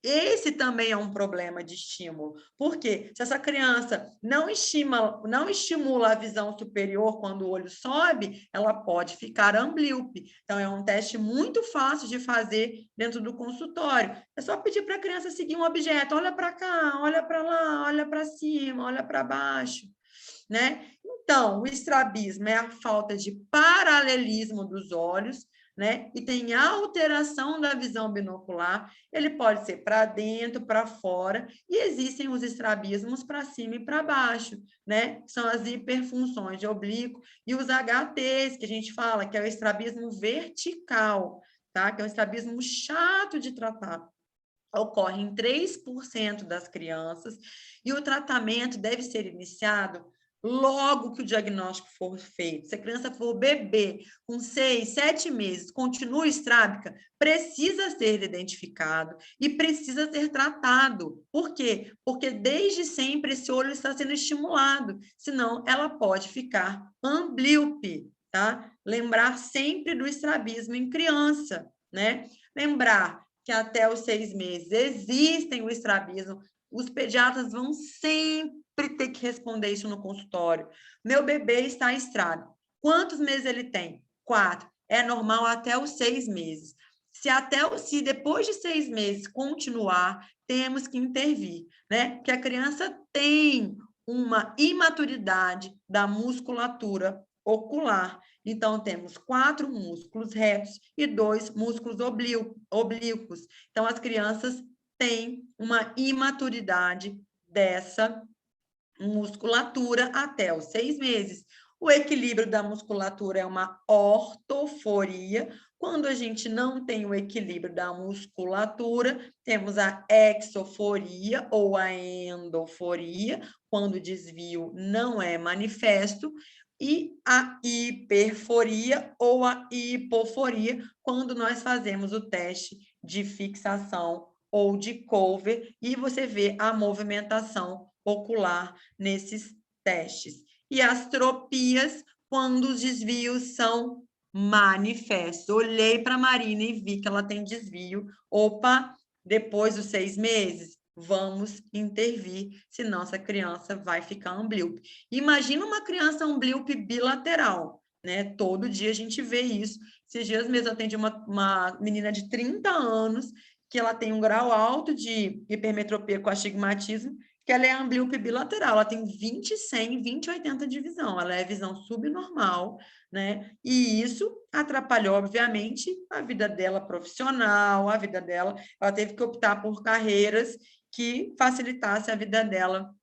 Esse também é um problema de estímulo. Por quê? Se essa criança não estimula a visão superior quando o olho sobe, ela pode ficar amblíope. Então, é um teste muito fácil de fazer dentro do consultório. É só pedir para a criança seguir um objeto. Olha para cá, olha para lá, olha para cima, olha para baixo. Né? Então, o estrabismo é a falta de paralelismo dos olhos, né? E tem alteração da visão binocular. Ele pode ser para dentro, para fora, e existem os estrabismos para cima e para baixo, né? São as hiperfunções de oblíquo e os HTs, que a gente fala, que é o estrabismo vertical, tá? Que é um estrabismo chato de tratar. Ocorre em 3% das crianças, e o tratamento deve ser iniciado logo que o diagnóstico for feito. Se a criança for bebê com 6, 7 meses, continua estrábica, precisa ser identificado e precisa ser tratado. Por quê? Porque desde sempre esse olho está sendo estimulado, senão ela pode ficar amblíope, tá? Lembrar sempre do estrabismo em criança, né? Lembrar que até os 6 meses existem o estrabismo, os pediatras vão sempre ter que responder isso no consultório. Meu bebê está estrábico. Quantos meses ele tem? 4. É normal até os 6 meses. Se depois de 6 meses continuar, temos que intervir, né? Porque a criança tem uma imaturidade da musculatura ocular. Então, temos 4 músculos retos e 2 músculos oblíquos. Então, as crianças têm uma imaturidade dessa musculatura até os 6 meses. O equilíbrio da musculatura é uma ortoforia. Quando a gente não tem o equilíbrio da musculatura, temos a exoforia ou a endoforia, quando o desvio não é manifesto, e a hiperforia ou a hipoforia, quando nós fazemos o teste de fixação ou de cover, e você vê a movimentação ocular nesses testes. E as tropias, quando os desvios são manifestos. Olhei para a Marina e vi que ela tem desvio. Opa, depois dos 6 meses, vamos intervir, senão essa criança vai ficar amblíope. Imagina uma criança amblíope bilateral, né? Todo dia a gente vê isso. Esses dias mesmo eu atendi uma menina de 30 anos que ela tem um grau alto de hipermetropia com astigmatismo, que ela é amblíope bilateral, ela tem 20/100, 20/80 de visão, ela é visão subnormal, né? E isso atrapalhou, obviamente, a vida dela profissional, a vida dela, ela teve que optar por carreiras que facilitasse a vida dela.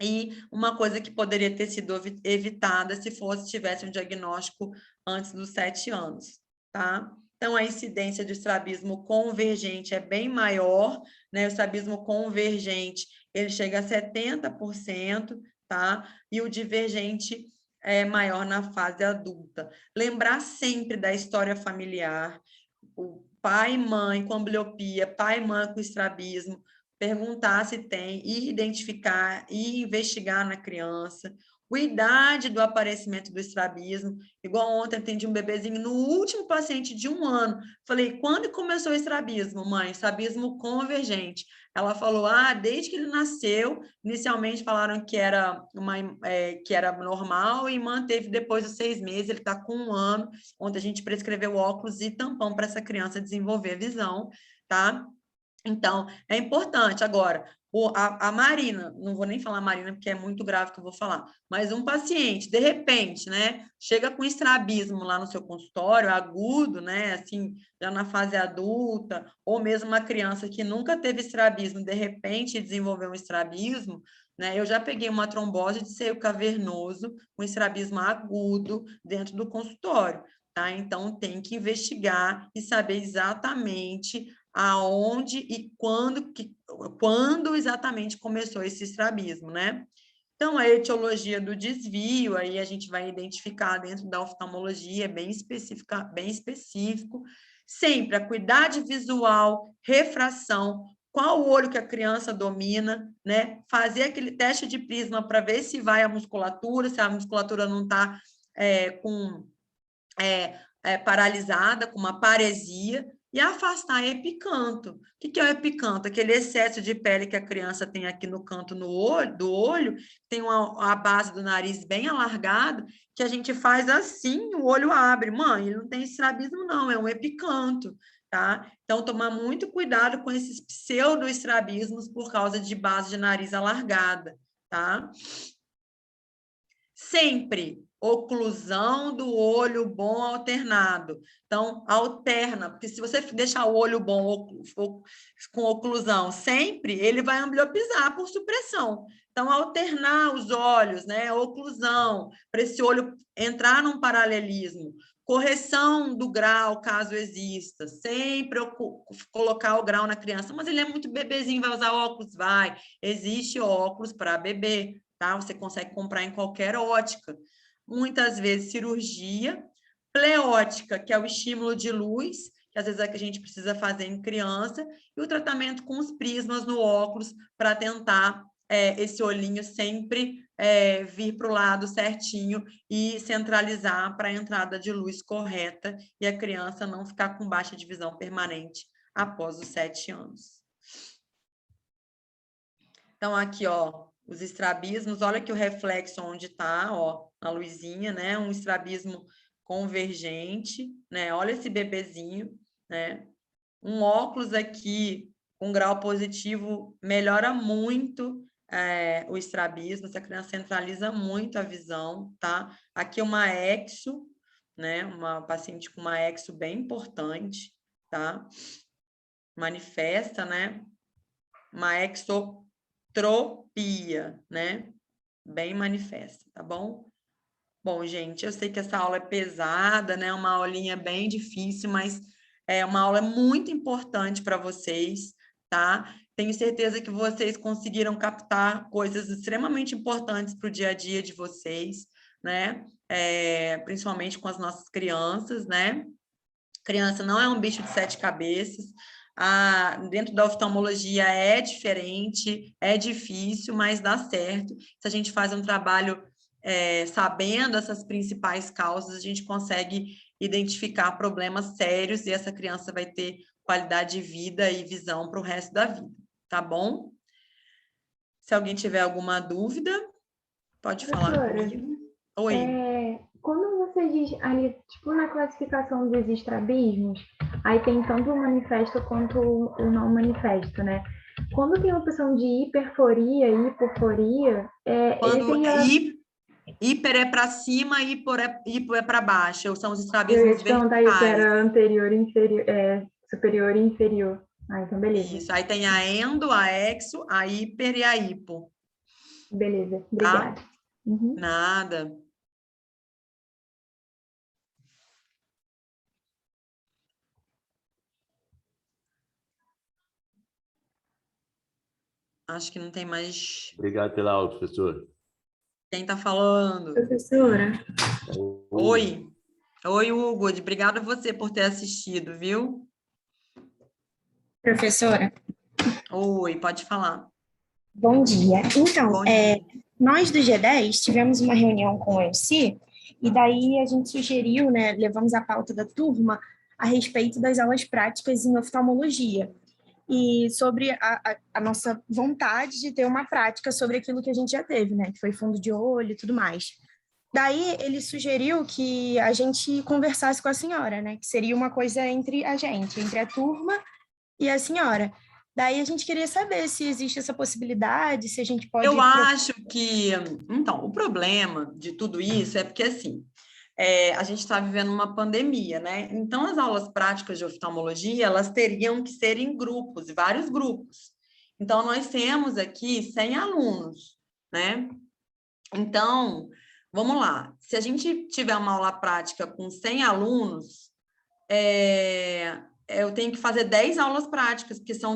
E uma coisa que poderia ter sido evitada se tivesse um diagnóstico antes dos 7 anos, tá? Então, a incidência de estrabismo convergente é bem maior, né? O estrabismo convergente, ele chega a 70%, tá? E o divergente é maior na fase adulta. Lembrar sempre da história familiar, o pai e mãe com ambliopia, pai e mãe com estrabismo, perguntar se tem, e identificar e investigar na criança, a idade do aparecimento do estrabismo. Igual ontem, atendi um bebezinho no último paciente de 1 ano. Falei, quando começou o estrabismo, mãe? Estrabismo convergente. Ela falou, desde que ele nasceu, inicialmente falaram que era normal e manteve depois dos 6 meses, ele está com 1 ano, onde a gente prescreveu óculos e tampão para essa criança desenvolver a visão, tá? Então, é importante. Agora, a Marina, não vou nem falar Marina, porque é muito grave que eu vou falar, mas um paciente, de repente, né, chega com estrabismo lá no seu consultório, agudo, né, assim, já na fase adulta, ou mesmo uma criança que nunca teve estrabismo, de repente desenvolveu um estrabismo, né, eu já peguei uma trombose de seio cavernoso, com estrabismo agudo dentro do consultório, tá? Então, tem que investigar e saber exatamente aonde e quando exatamente começou esse estrabismo, né? Então, a etiologia do desvio, aí a gente vai identificar dentro da oftalmologia, bem específico. Sempre, acuidade visual, refração, qual o olho que a criança domina, né? Fazer aquele teste de prisma para ver se vai a musculatura, se a musculatura não está paralisada, com uma paresia, e afastar epicanto. O que é o epicanto? Aquele excesso de pele que a criança tem aqui no canto do olho, tem a base do nariz bem alargado, que a gente faz assim, o olho abre. Mãe, ele não tem estrabismo não, é um epicanto, tá? Então, tomar muito cuidado com esses pseudoestrabismos por causa de base de nariz alargada, tá? Sempre oclusão do olho bom alternado. Então, alterna, porque se você deixar o olho bom com oclusão sempre, ele vai ambliopizar por supressão. Então, alternar os olhos, né? Oclusão, para esse olho entrar num paralelismo. Correção do grau, caso exista. Sempre colocar o grau na criança. Mas ele é muito bebezinho, vai usar óculos? Vai. Existe óculos para bebê, tá? Você consegue comprar em qualquer ótica. Muitas vezes cirurgia, pleótica, que é o estímulo de luz, que às vezes é que a gente precisa fazer em criança, e o tratamento com os prismas no óculos para tentar esse olhinho sempre vir para o lado certinho e centralizar para a entrada de luz correta e a criança não ficar com baixa de visão permanente após os 7 anos. Então, aqui, ó, os estrabismos, olha aqui o reflexo onde está, ó, na luzinha, né? Um estrabismo convergente, né? Olha esse bebezinho, né? Um óculos aqui com grau positivo melhora muito o estrabismo, essa criança centraliza muito a visão, tá? Aqui uma exo, né? Uma paciente com uma exo bem importante, tá? Manifesta, né? Uma exotropia, né? Bem manifesta, tá bom? Bom, gente, eu sei que essa aula é pesada, né? Uma aulinha bem difícil, mas é uma aula muito importante para vocês, tá? Tenho certeza que vocês conseguiram captar coisas extremamente importantes para o dia a dia de vocês, né? Principalmente com as nossas crianças, né? Criança não é um bicho de 7 cabeças. Dentro da oftalmologia é diferente, é difícil, mas dá certo. Se a gente faz um trabalho sabendo essas principais causas, a gente consegue identificar problemas sérios e essa criança vai ter qualidade de vida e visão para o resto da vida, tá bom? Se alguém tiver alguma dúvida, pode falar comigo. Oi. Quando você diz ali, tipo, na classificação dos estrabismos, aí tem tanto o manifesto quanto o não manifesto, né? Quando tem a opção de hiperforia e hipoforia, hiper é para cima, hipo é para baixo, são os estrabismos verticais. Eu ia te perguntar isso, era anterior, inferior, superior e inferior. Então beleza. Isso, aí tem a endo, a exo, a hiper e a hipo. Beleza, obrigada. Tá? Uhum. Nada. Acho que não tem mais... Obrigado pela aula, professor. Quem está falando? Professora. Oi. Oi, Hugo. Obrigada a você por ter assistido, viu? Professora. Oi, pode falar. Bom dia. Então, Bom dia. Nós do G10 tivemos uma reunião com o EUC e daí a gente sugeriu, né, levamos a pauta da turma a respeito das aulas práticas em oftalmologia e sobre a nossa vontade de ter uma prática sobre aquilo que a gente já teve, né, que foi fundo de olho e tudo mais. Daí ele sugeriu que a gente conversasse com a senhora, né, que seria uma coisa entre a gente, entre a turma e a senhora. Daí a gente queria saber se existe essa possibilidade, se a gente pode... Eu acho que... Então, o problema de tudo isso é porque, assim, a gente está vivendo uma pandemia, né? Então, as aulas práticas de oftalmologia, elas teriam que ser em grupos, vários grupos. Então, nós temos aqui 100 alunos, né? Então, vamos lá. Se a gente tiver uma aula prática com 100 alunos, eu tenho que fazer 10 aulas práticas, porque são